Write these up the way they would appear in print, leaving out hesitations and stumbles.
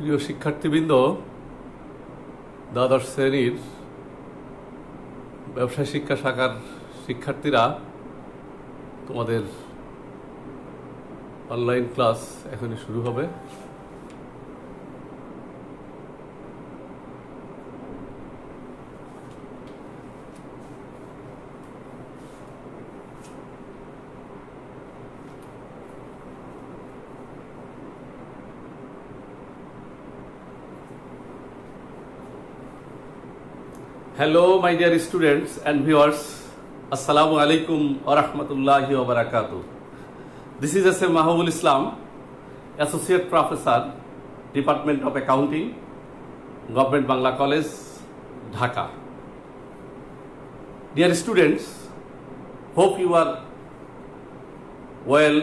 প্রিয় শিক্ষার্থীবৃন্দ, দ্বাদশ শ্রেণীর ব্যবসায় শিক্ষা শাখার শিক্ষার্থীরা, তোমাদের অনলাইন ক্লাস এখনই শুরু হবে। Hello my dear students and viewers, Assalamu alaikum wa rahmatullahi wa barakatuh. This is S.M. Mahabul Islam, Associate Professor, Department of Accounting, Government Bangla College, Dhaka. Dear students, hope you are well,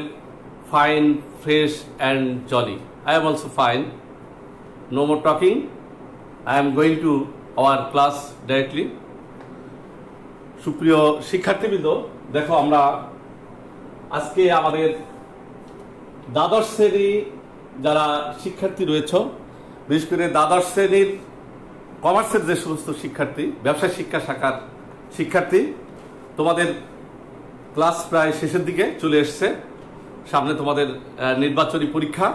fine, fresh and jolly. I am also fine. No more talking. I am going to our class directly. সুপ্রিয় শিক্ষার্থীবৃন্দ, দেখো আমরা আজকে আমাদের দ্বাদশ শ্রেণী যারা শিক্ষার্থী রয়েছে, বিশেষ করে দ্বাদশ শ্রেণীর কমার্সের যে সমস্ত শিক্ষার্থী, ব্যবসায় শিক্ষা শাখার শিক্ষার্থী, তোমাদের ক্লাস প্রায় শেষের দিকে চলে এসছে। সামনে তোমাদের নির্বাচনী পরীক্ষা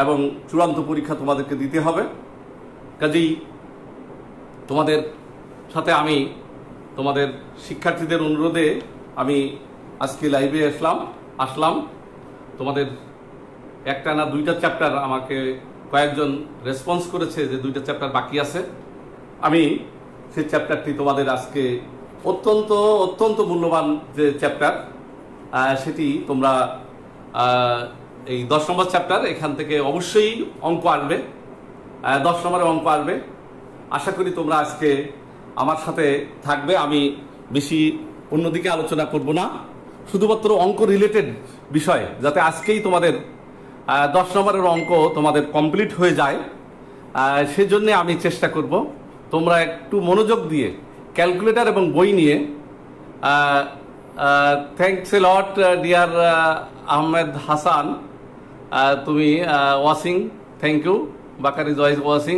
এবং চূড়ান্ত পরীক্ষা তোমাদেরকে দিতে হবে। কাজেই তোমাদের সাথে আমি তোমাদের শিক্ষার্থীদের অনুরোধে আমি আজকে লাইভে আসলাম। তোমাদের একটা না দুইটা চ্যাপ্টার আমাকে কয়েকজন রেসপন্স করেছে যে দুইটা চ্যাপ্টার বাকি আছে। আমি সেই চ্যাপ্টারটি তোমাদের আজকে অত্যন্ত মূল্যবান যে চ্যাপ্টার, সেটি তোমরা এই 10 নম্বর চ্যাপ্টার, এখান থেকে অবশ্যই অঙ্ক আসবে, 10 নম্বরের অঙ্ক আসবে। আশা করি তোমরা আজকে আমার সাথে থাকবে। আমি বেশি অন্যদিকে আলোচনা করব না, শুধুমাত্র অঙ্ক রিলেটেড বিষয়, যাতে আজকেই তোমাদের 10 নম্বরের অঙ্ক তোমাদের কমপ্লিট হয়ে যায়, সেজন্য আমি চেষ্টা করব। তোমরা একটু মনোযোগ দিয়ে ক্যালকুলেটর এবং বই নিয়ে, thanks a lot dear Ahmed Hasan, তুমি watching, thank you. Bakar is watching,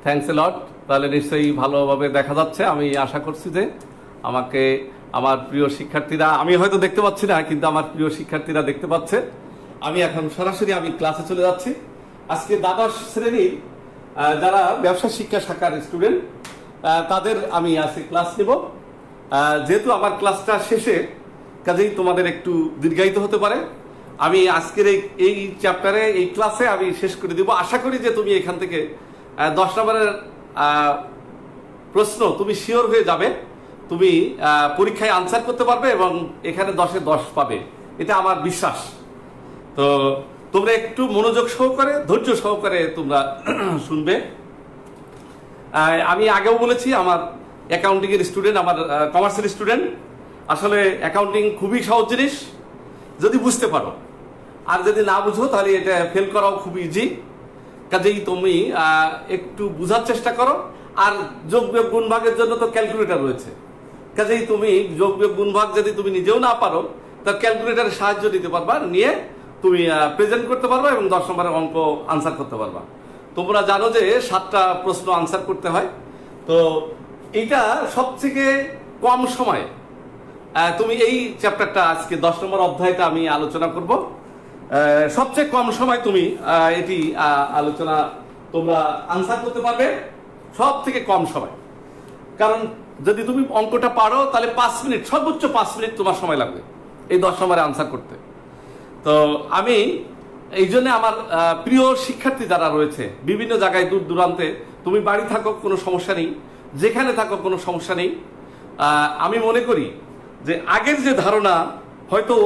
thanks a lot. তাহলে নিশ্চয়ই ভালোভাবে দেখা যাচ্ছে। আমি আশা করছি যে আমাকে আমার প্রিয় শিক্ষার্থীরা, আমি হয়তো দেখতে পাচ্ছি না, কিন্তু আমার প্রিয় শিক্ষার্থীরা দেখতে পাচ্ছে। আমি এখন সরাসরি ক্লাসে চলে যাচ্ছি। আজকে দ্বাদশ শ্রেণীর যারা ব্যবসা শিক্ষা শাখার স্টুডেন্ট, তাদের আমি আজকে ক্লাস নেব। যেহেতু আমার ক্লাসটা শেষে, কাজেই তোমাদের একটু দীর্ঘায়িত হতে পারে। আমি আজকের এই চ্যাপ্টারে, এই ক্লাসে আমি শেষ করে দিব। আশা করি যে তুমি এখান থেকে 10 নম্বরের প্রশ্ন তুমি শিওর হয়ে যাবে, তুমি পরীক্ষায় আনসার করতে পারবে এবং এখানে 10-এ 10 পাবে, এটা আমার বিশ্বাস। তো তোমরা একটু মনোযোগ সহকারে, ধৈর্য সহকারে তোমরা শুনবে। আমি আগেও বলেছি, আমার অ্যাকাউন্টিং এর স্টুডেন্ট, আমার কমার্সের স্টুডেন্ট। আসলে অ্যাকাউন্টিং খুবই সহজ জিনিস যদি বুঝতে পারো, আর যদি না বুঝো তাহলে এটা ফেল করাও খুব ইজি। কাজেই তুমি একটু বুঝার চেষ্টা করো। আর যোগ বিয়োগ গুণ ভাগের জন্য তো ক্যালকুলেটর রয়েছে। কাজেই তুমি যোগ বিয়োগ গুণ ভাগ যদি তুমি নিজেও না পারো, তা ক্যালকুলেটরের সাহায্য নিতে পারবা, নিয়ে তুমি প্রেজেন্ট করতে পারবা এবং 10 নম্বরের অঙ্ক আনসার করতে পারবা। তোমরা জানো যে 7টা প্রশ্ন আনসার করতে হয়। তো এইটা সবথেকে কম সময়, তুমি এই চ্যাপ্টারটা আজকে 10 নম্বর অধ্যায়টা আমি আলোচনা করব। সবচেয়ে কম সময় তুমি এটি আলোচনা তোমরা আনসার করতে পারবে, সব থেকে কম সময়। কারণ যদি তুমি অঙ্কটা পারো তাহলে 5 মিনিট, সর্বোচ্চ 5 মিনিট তোমার সময় লাগবে এই 10 নম্বরে আনসার করতে। তো আমি এই জন্য আমার প্রিয় শিক্ষার্থী যারা রয়েছে বিভিন্ন জায়গায়, দূর দূরান্তে, তুমি বাড়ি থাকো কোনো সমস্যা নেই, যেখানে থাকো কোনো সমস্যা নেই। আমি মনে করি যে আগের যে ধারণা, হয়তো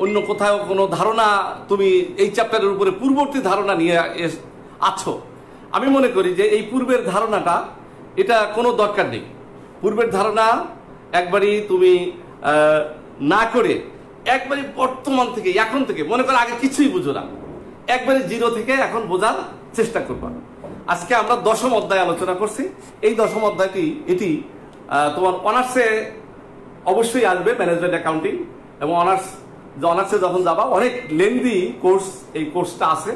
অন্য কোথাও কোনো ধারণা তুমি এই চ্যাপ্টারের উপরে পূর্ববর্তী ধারণা নিয়ে আছো, আমি মনে করি যে এই পূর্বের ধারণাটা, এটা কোনো দরকার নেই। পূর্বের ধারণা একবারই তুমি না করে, একবারই বর্তমান থেকে, এখন থেকে, মনে করো আগে কিছুই বুঝো না, একবারে 0 থেকে এখন বোঝার চেষ্টা করবা। আজকে আমরা 10ম অধ্যায় আলোচনা করছি। এই 10ম অধ্যায়টি, এটি তোমার অনার্সে অবশ্যই আসবে, ম্যানেজমেন্ট অ্যাকাউন্টিং। এবং অনার্সে যখন যাবা, অনেক লেন্দি কোর্স, এই কোর্সটা আছে।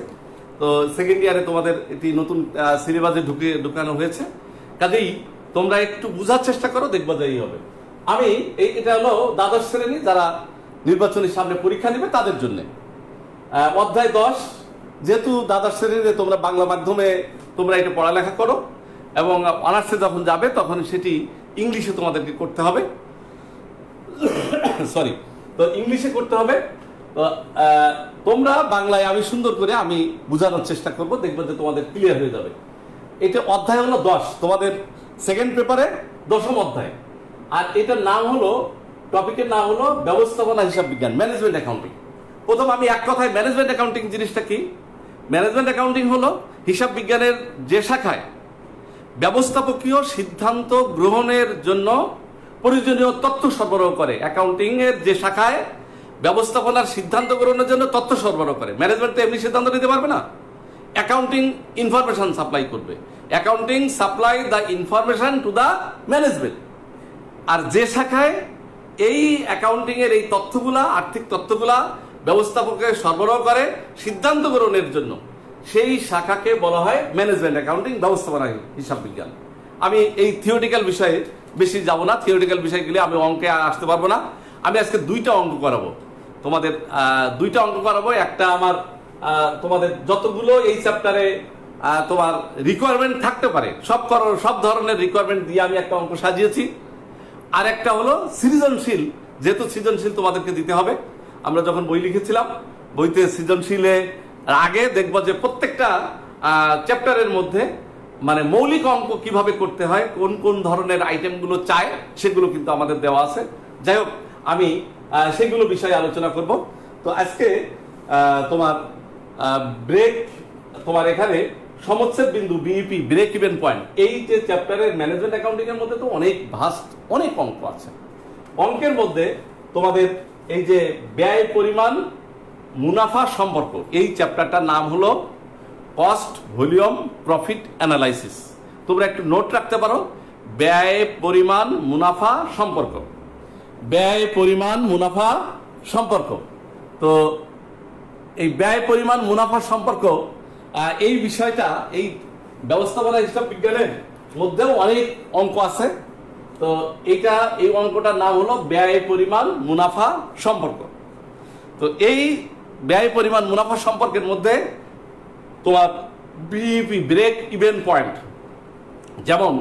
তো সেকেন্ড ইয়ারে তোমাদের এটি নতুন সিলেবাসে ঢুকানো হয়েছে, কাজেই তোমরা একটু বোঝার চেষ্টা করো, দেখবা যাই হবে। আমি এটা হলো দ্বাদশ শ্রেণী যারা নির্বাচনের সামনে পরীক্ষা নেবে তাদের জন্য অধ্যায় 10, যেহেতু দ্বাদশ শ্রেণীতে তোমরা বাংলা মাধ্যমে তোমরা এটা পড়ালেখা করো এবং অনার্সে যখন যাবে তখন সেটি ইংলিশে তোমাদেরকে করতে হবে, সরি, তো ইংলিশে করতে হবে। তো তোমরা বাংলায় আমি সুন্দর করে আমি বোঝানোর চেষ্টা করব, দেখবো যে তোমাদের ক্লিয়ার হয়ে যাবে। এটা অধ্যায় হলো 10, তোমাদের সেকেন্ড পেপারে 10ম অধ্যায়, আর এটার নাম হলো, টপিকের নাম হলো ব্যবস্থাপনা হিসাব বিজ্ঞান, ম্যানেজমেন্ট অ্যাকাউন্টিং। প্রথম আমি এক কথায় ম্যানেজমেন্ট অ্যাকাউন্টিং জিনিসটা কি? ম্যানেজমেন্ট অ্যাকাউন্টিং হলো হিসাব বিজ্ঞানের যে শাখায় ব্যবস্থাপকীয় সিদ্ধান্ত গ্রহণের জন্য প্রয়োজনীয় তথ্য সরবরাহ করে। অ্যাকাউন্টিং এর যে শাখায় ব্যবস্থাপনার সিদ্ধান্ত গ্রহণের জন্য তথ্য সরবরাহ করে। ম্যানেজমেন্ট তো এমনি সিদ্ধান্ত নিতে পারবে না, অ্যাকাউন্টিং ইনফরমেশন সাপ্লাই করবে। Accounting supply the information to the management. আর যে শাখায় এই অ্যাকাউন্টিং এর এই তথ্যগুলা, আর্থিক তথ্যগুলা ব্যবস্থাপককে সরবরাহ করে সিদ্ধান্ত গ্রহণের জন্য, সেই শাখাকে বলা হয় ম্যানেজমেন্ট অ্যাকাউন্টিং, ব্যবস্থাপনা হিসাব বিজ্ঞান। আমি এই থিওরিটিক্যাল বিষয়ে বেশি যাব না, থিওরিটিক্যাল বিষয়গুলি আমি অঙ্কে আসতে পারবো না। আমি আজকে 2টা অঙ্ক করাবো তোমাদের, 2টা অঙ্ক করাবো। একটা আমার তোমাদের যতগুলো এই চ্যাপ্টারে তোমার রিকোয়ারমেন্ট থাকতে পারে সব ধরনের রিকোয়ারমেন্ট দিয়ে আমি একটা অঙ্ক সাজিয়েছি। আর একটা হলো সৃজনশীল, যেহেতু সৃজনশীল তোমাদেরকে দিতে হবে। আমরা যখন বই লিখেছিলাম, বইতে সৃজনশীলে আগে দেখবো যে প্রত্যেকটা চ্যাপ্টারের মধ্যে মানে মৌলিক অঙ্ক কিভাবে করতে হয়, কোন কোন ধরনের আইটেমগুলো চায় সেগুলো কিন্তু আমাদের দেওয়া আছে। যাই হোক, আমি সেগুলো বিষয়ে আলোচনা করব। তো আজকে তোমার ব্রেক, তোমার এখানে সমচ্ছেদ বিন্দু বিইপি, ব্রেক ইভেন পয়েন্ট, এই যে চ্যাপ্টারের ম্যানেজমেন্ট অ্যাকাউন্টিং এর মধ্যে তো অনেক ভাস্ট, অনেক অঙ্ক আছে। অঙ্কের মধ্যে তোমাদের এই যে ব্যয় পরিমাণ মুনাফা সম্পর্ক, এই চ্যাপ্টারটার নাম হলো কস্ট ভলিউম প্রফিট অ্যানালাইসিস। তোমরা একটু নোট রাখতে পারো, ব্যয় পরিমাণ মুনাফা সম্পর্ক, ব্যয় পরিমাণ মুনাফা সম্পর্ক। তো এই ব্যয় পরিমাণ মুনাফা সম্পর্ক, এই বিষয়টা এই ব্যবস্থাপনা হিসাব বিজ্ঞানের মধ্যেও অনেক অঙ্ক আছে। তো এটা, এই অঙ্কটার নাম হলো ব্যয় পরিমাণ মুনাফা সম্পর্ক। তো এই ব্যয় পরিমাণ মুনাফা সম্পর্কের মধ্যে তোমার বিইপি, ব্রেক ইভেন পয়েন্ট, যেমন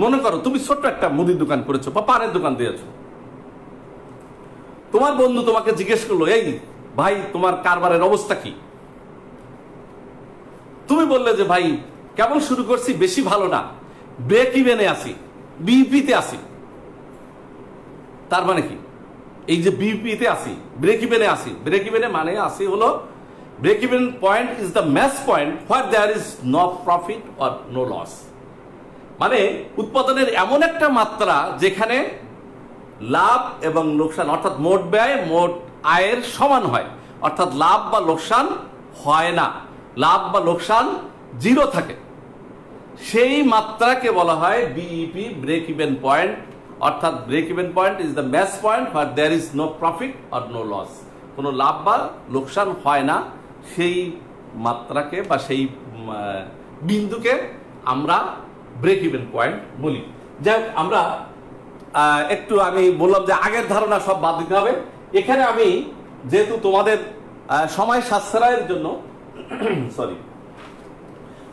মনে করো তুমি ছোট্ট একটা মুদির দোকান করেছো বা পানের দোকান দিয়েছো, তোমার বন্ধু তোমাকে জিজ্ঞেস করলো, এই ভাই তোমার কারবারের অবস্থা কি? তুমি বললে যে ভাই কেবল শুরু করছি, বেশি ভালো না, ব্রেক ইভেনে আসি, বিইপিতে আসি। তার মানে কি? এই যে বিইপিতে আসি, ব্রেক ইভেনে আসি, ব্রেক ইভেনে মানে আসি হলো break even point is the match point where there is no profit or no loss. মানে উৎপাদনের এমন একটা মাত্রা যেখানে লাভ এবং লোকসান, অর্থাৎ মোট ব্যয় মোট আয়ের সমান হয়, অর্থাৎ লাভ বা লোকসান হয় না, লাভ বা লোকসান জিরো থাকে, সেই মাত্রাকে বলা হয় বিইপি, ব্রেক ইভেন পয়েন্ট। অর্থাৎ break even point is the match point where there is no profit or no loss, কোনো লাভ বা লোকসান হয় না, সেই মাত্রাকে বা সেই বিন্দুকে আমরা ব্রেক ইভেন পয়েন্ট বলি। যাই হোক, আমরা একটু, আমি বললাম যে আগের ধারণা সব বাদ দিতে হবে। এখানে আমি যেহেতু তোমাদের সময় সাশ্রয়ের জন্য সরি,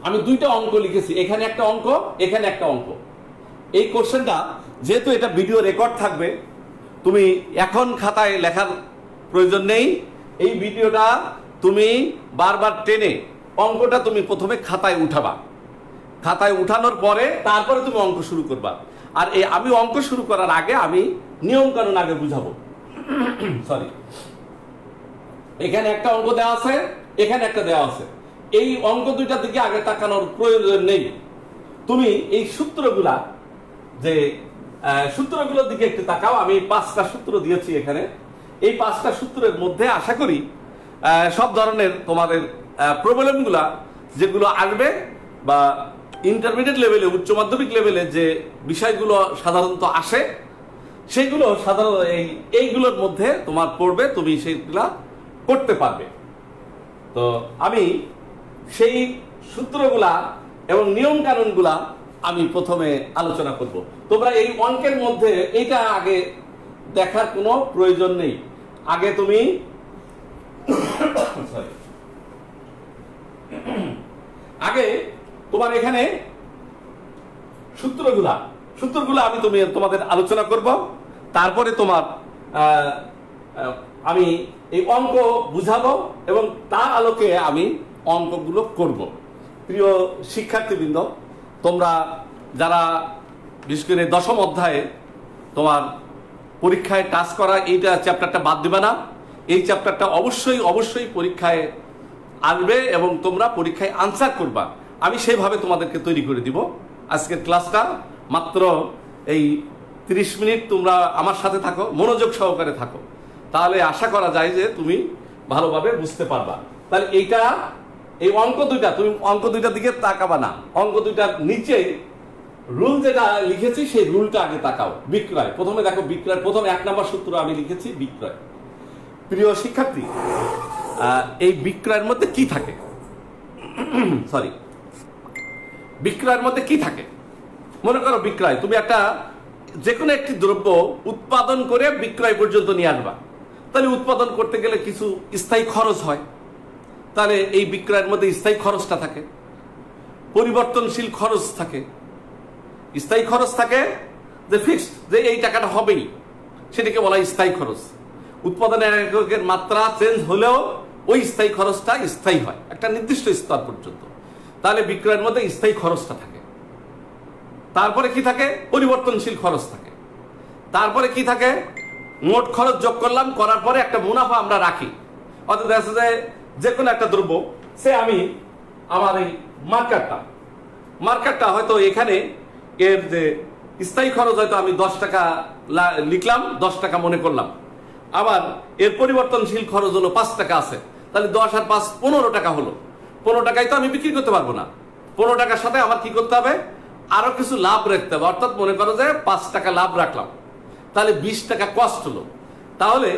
আমি 2টা অঙ্ক লিখেছি, এখানে একটা অঙ্ক, এখানে একটা অঙ্ক। এই কোশ্চেনটা যেহেতু এটা ভিডিও রেকর্ড থাকবে, তুমি এখন খাতায় লেখার প্রয়োজন নেই। এই ভিডিওটা তুমি বারবার টেনে অঙ্কটা তুমি প্রথমে খাতায় উঠাবা, খাতায় উঠানোর পরে তারপরে তুমি অঙ্ক শুরু করবা। আর এই আমি অঙ্ক শুরু করার আগে আমি নিয়ম কানুন আগে বুঝাবো। সরি, এখানে একটা অঙ্ক দেওয়া আছে, এখানে একটা দেওয়া আছে। এই অঙ্ক দুইটার দিকে আগে তাকানোর প্রয়োজন নেই। তুমি এই সূত্রগুলা, যে সূত্রগুলোর দিকে একটু তাকাও। আমি 5টা সূত্র দিয়েছি এখানে। এই 5টা সূত্রের মধ্যে আশা করি সব ধরনের তোমাদের প্রবলেমগুলা যেগুলো আসবে, বা ইন্টারমিডিয়েট লেভেলে, উচ্চ মাধ্যমিক লেভেলে যে বিষয়গুলো সাধারণত আসে, সেগুলো সাধারণত এইগুলোর মধ্যে তোমার পড়বে, তুমি সেইগুলা করতে পারবে। তো আমি সেই সূত্রগুলা এবং নিয়ম কানুনগুলা আমি প্রথমে আলোচনা করব। তোমরা এই অঙ্কের মধ্যে এইটা আগে দেখার কোনো প্রয়োজন নেই। আগে তুমি আগে তোমার এখানে সূত্রগুলা আমি তোমাদের আলোচনা করব, তারপরে তোমার আমি এই অঙ্ক বুঝাবো এবং তার আলোকে আমি অঙ্কগুলো করব। প্রিয় শিক্ষার্থীবৃন্দ, তোমরা যারা বিশেষ করে দশম অধ্যায়ে তোমার পরীক্ষায় টাচ করা এইটা চ্যাপ্টারটা বাদ দিবে না। এই চ্যাপ্টারটা অবশ্যই পরীক্ষায় আসবে এবং তোমরা পরীক্ষায় আনসার করবা। আমি সেইভাবে তোমাদেরকে তৈরি করে দিব। আজকের ক্লাসটা মাত্র এই 30 মিনিট তোমরা আমার সাথে থাকো, মনোযোগ সহকারে থাকো, তাহলে আশা করা যায় যে তুমি ভালোভাবে বুঝতে পারবা। তাহলে এই অঙ্ক দুইটা তুমি অঙ্ক দুইটার দিকে তাকাবা না, অঙ্ক দুইটার নিচে রুল যেটা লিখেছি সেই রুলটা আগে তাকাও। বিক্রয়, প্রথমে দেখো বিক্রয়, প্রথম 1 নম্বর সূত্র আমি লিখেছি বিক্রয়। প্রিয় শিক্ষার্থী, এই বিক্রয়ের মধ্যে কি থাকে? বিক্রয়ের মধ্যে কি থাকে? মনে করো বিক্রয়, তুমি যে কোনো একটি দ্রব্য উৎপাদন করে বিক্রয় পর্যন্ত নিয়ে আসবা। তাহলে উৎপাদন করতে গেলে কিছু স্থায়ী খরচ হয়। তাহলে এই বিক্রয়ের মধ্যে স্থায়ী খরচটা থাকে, পরিবর্তনশীল খরচ থাকে। স্থায়ী খরচ থাকে যে ফিক্সড, যে এই টাকাটা হবেই, সেটাকে বলা স্থায়ী খরচ। উৎপাদনের এককের মাত্রা চেঞ্জ হলেও ওই স্থায়ী খরচটা স্থায়ী হয় একটা নির্দিষ্ট স্তর পর্যন্ত। তাহলে বিক্রয়ের মধ্যে স্থায়ী খরচটা থাকে। তারপরে কি থাকে? পরিবর্তনশীল খরচ থাকে। তারপরে কি থাকে? মোট খরচ যোগ করলাম, করার পরে একটা মুনাফা আমরা রাখি। অর্থাৎ দেখা যায় যে কোনো একটা দ্রব্য, সে আমি আমার এই মার্কারটা হয়তো এখানে এর যে স্থায়ী খরচ হয়তো আমি 10 টাকা লিখলাম, 10 টাকা মনে করলাম। আবার এর পরিবর্তনশীল খরচ হলো 5 টাকা আছে, তাহলে 10 আর 5 15 টাকা হলো। 15 টাকায় তো আমি বিক্রি করতে পারবো না। 15 টাকার সাথে আমার কি করতে হবে? আরো কিছু লাভ রাখতে হবে। অর্থাৎ মনে করো যে 5 টাকা লাভ রাখলাম, তাহলে 20 টাকা কস্ট হলো। তাহলে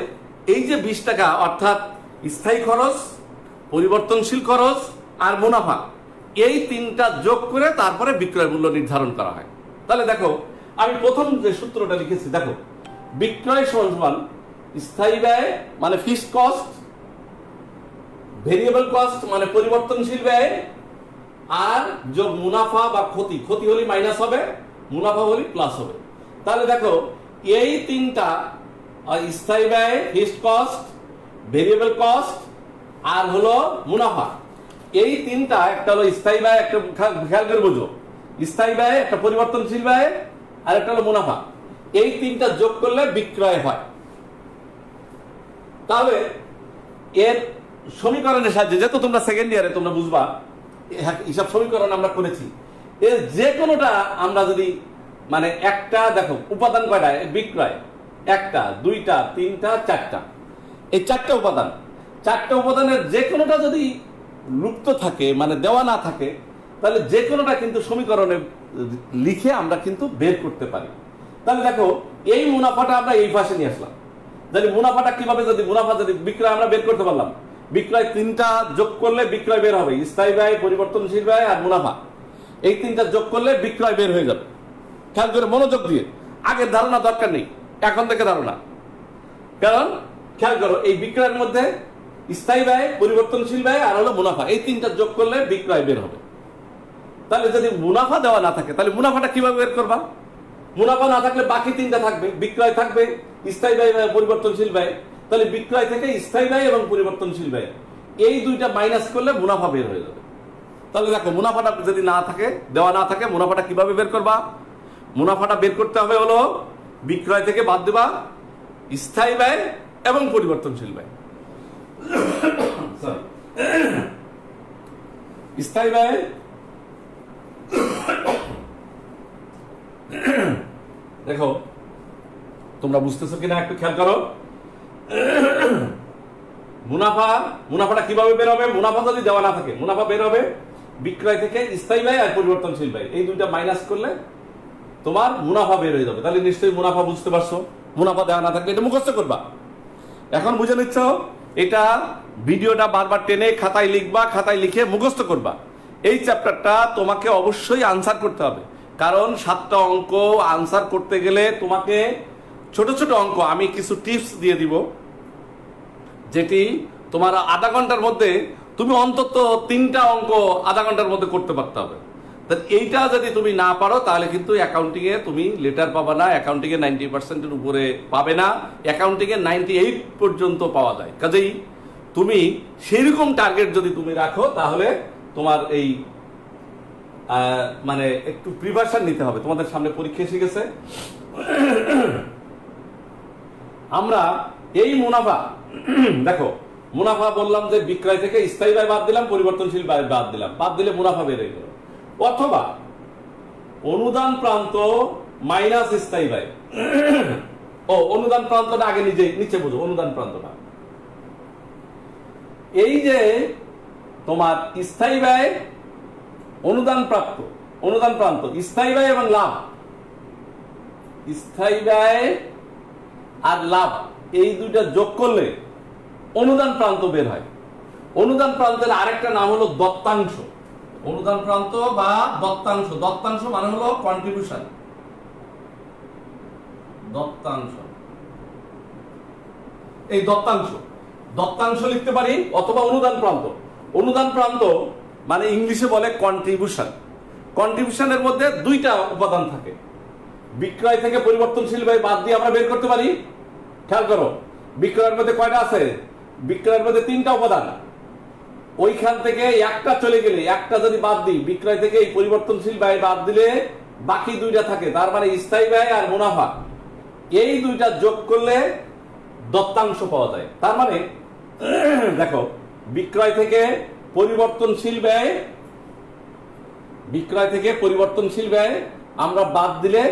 এই যে 20 টাকা অর্থাৎ স্থায়ী খরচ, পরিবর্তনশীল খরচ আর মুনাফা, এই তিনটা যোগ করে তারপরে বিক্রয় মূল্য নির্ধারণ করা হয়। তাহলে দেখো আমি প্রথম যে সূত্রটা লিখেছি, দেখো বিক্রয় সমান স্থায়ী ব্যয় মানে ফিক্সড কস্ট, ভেরিয়েবল কস্ট মানে পরিবর্তনশীল ব্যয়, আর যোগ মুনাফা বা ক্ষতি হলে মাইনাস হবে, মুনাফা হলে প্লাস হবে। তাহলে দেখো এই তিনটা স্থায়ী ব্যয়, ফিক্সড কস্ট, ভেরিয়েবল কস্ট আর হলো মুনাফা, এই তিনটা একটা হলো স্থায়ী ব্যয়, একটা খেয়াল করে বুঝো, স্থায়ী ব্যয়, একটা পরিবর্তনশীল ব্যয় আর একটা হলো মুনাফা। এই তিনটা যোগ করলে বিক্রয় হয়। তাহলে এর সমীকরণের সাহায্যে, যেহেতু তোমরা সেকেন্ড ইয়ারে তোমরা বুঝবা হিসাব সমীকরণ আমরা করেছি, এর যে কোনোটা আমরা যদি মানে একটা, দেখো উপাদান কয়টা বিক্রয়? 1টা, 2টা, 3টা, 4টা, এই 4টা উপাদান। 4টা উপাদানের যে কোনোটা যদি লুপ্ত থাকে মানে দেওয়া না থাকে, তাহলে যে কোনোটা কিন্তু সমীকরণে লিখে আমরা কিন্তু বের করতে পারি। তাহলে দেখো এই মুনাফাটা আমরা এই পাশে নিয়ে আসলাম। যদি মুনাফাটা কিভাবে, যদি বিক্রয় আমরা বের করতে পারলাম, বিক্রয় 3টা যোগ করলে বিক্রয় বের হবে, স্থায়ী ব্যয়, পরিবর্তনশীল ব্যয় আর মুনাফা, এই 3টা যোগ করলে বিক্রয় বের হয়ে যাবে। খেয়াল করে মনোযোগ দিয়ে, আগের ধারণা দরকার নেই, এখন থেকে ধারণা। কারণ খেয়াল করো এই বিক্রয়ের মধ্যে স্থায়ী ব্যয়, পরিবর্তনশীল ব্যয় আর হলো মুনাফা, এই 3টা যোগ করলে বিক্রয় বের হবে। তাহলে যদি মুনাফা দেওয়া না থাকে, তাহলে মুনাফাটা কিভাবে বের করবা? মুনাফা না থাকলে বাকি 3টা থাকবে, বিক্রয় থাকবে, স্থায়ী ব্যয়, পরিবর্তনশীল ব্যয়। তাহলে বিক্রয় থেকে স্থায়ী ব্যয় এবং পরিবর্তনশীল ব্যয়, এই দুইটা মাইনাস করলে মুনাফা বের হয়ে যাবে। তাহলে দেখো মুনাফাটা যদি না থাকে, দেওয়া না থাকে, মুনাফাটা কিভাবে বের করবা? মুনাফাটা বের করতে হবে হলো বিক্রয় থেকে বাদ দেবা স্থায়ী ব্যয় এবং পরিবর্তনশীল ব্যয়। স্থায়ী ব্যয়, দেখো তোমরা বুঝতেছো কিনা একটু খেয়াল করো। মুনাফাটা কিভাবে বের হবে? মুনাফা যদি দেওয়া না থাকে, মুনাফা বের হবে বিক্রয় থেকে স্থায়ী ব্যয় আর পরিবর্তনশীল ব্যয়, এই দুইটা মাইনাস করলে তোমার মুনাফা বের হয়ে যাবে। তাহলে নিশ্চয়ই মুনাফা বুঝতে পারছো। মুনাফা দেওয়া না থাকলে এটা মুখস্থ করবা। এখন বুঝে নিচ্ছ এটা ভিডিওটা বারবার টেনে খাতায় লিখবা, খাতায় লিখে মুখস্থ করবা। এই চ্যাপ্টারটা তোমাকে অবশ্যই আনসার করতে হবে, কারণ 7টা অঙ্ক আনসার করতে গেলে তোমাকে ছোট ছোট অঙ্ক আমি কিছু টিপস দিয়ে দিব, যেটি তোমার আধা ঘন্টার মধ্যে তুমি অন্তত 3টা অঙ্ক আধা ঘন্টার মধ্যে করতে পারতে হবে। এইটা যদি তুমি না পারো তাহলে কিন্তু অ্যাকাউন্টিং এ তুমি লেটার পাবা না, অ্যাকাউন্টিং এ 90%-এর উপরে পাবে না, অ্যাকাউন্টিং এ 98 পর্যন্ত পাওয়া যায়। কাজেই তুমি সেরকম টার্গেট যদি তুমি রাখো তাহলে তোমার এই মানে একটু প্রিপারেশন নিতে হবে। তোমাদের সামনে পরীক্ষা এসে গেছে। আমরা এই মুনাফা দেখো, মুনাফা বললাম যে বিক্রয় থেকে স্থায়ী ব্যয় বাদ দিলাম, পরিবর্তনশীল ব্যয় বাদ দিলাম, বাদ দিলে মুনাফা বেড়ে গেল। অথবা অনুদান প্রান্ত মাইনাস স্থায়ী ব্যয়। ও অনুদান প্রান্তটা আগে নিচে বুঝো, অনুদান প্রান্তটা এই যে তোমার স্থায়ী ব্যয়, অনুদান প্রাপ্ত, অনুদান প্রান্ত, স্থায়ী ব্যয় এবং লাভ, স্থায়ী ব্যয় আর লাভ এই দুইটা যোগ করলে অনুদান প্রান্ত বের হয়। অনুদান প্রান্তের আরেকটা নাম হলো দত্তাংশ। অনুদান প্রান্ত বা দত্তাংশ, দত্তাংশ মানে হলো কন্ট্রিবিউশন, দত্তাংশ। এই দত্তাংশ, দত্তাংশ লিখতে পারি অথবা অনুদান প্রান্ত। অনুদান প্রান্ত মানে ইংলিশে বলে কন্ট্রিবিউশন। কন্ট্রিবিউশনের মধ্যে 2টা উপাদান থাকে। বিক্রয় থেকে পরিবর্তনশীল ব্যয় বাদ দিয়ে আমরা বের করতে পারি। খেয়াল করো, বিক্রয়ের মধ্যে কয়টা আছে? বিক্রয়ের মধ্যে 3টা উপাদান। ওইখান থেকে একটা চলে গেলে, একটা যদি বাদ দিই, বিক্রয় থেকে এই পরিবর্তনশীল ব্যয় বাদ দিলে বাকি 2টা থাকে, তার মানে স্থায়ী ব্যয় আর মুনাফা। এই 2টা যোগ করলে দত্তাংশ পাওয়া যায়। তার মানে দেখো, বিক্রয় থেকে পরিবর্তনশীল ব্যয়, বিক্রয় থেকে পরিবর্তনশীল ব্যয় আমরা বাদ দিলে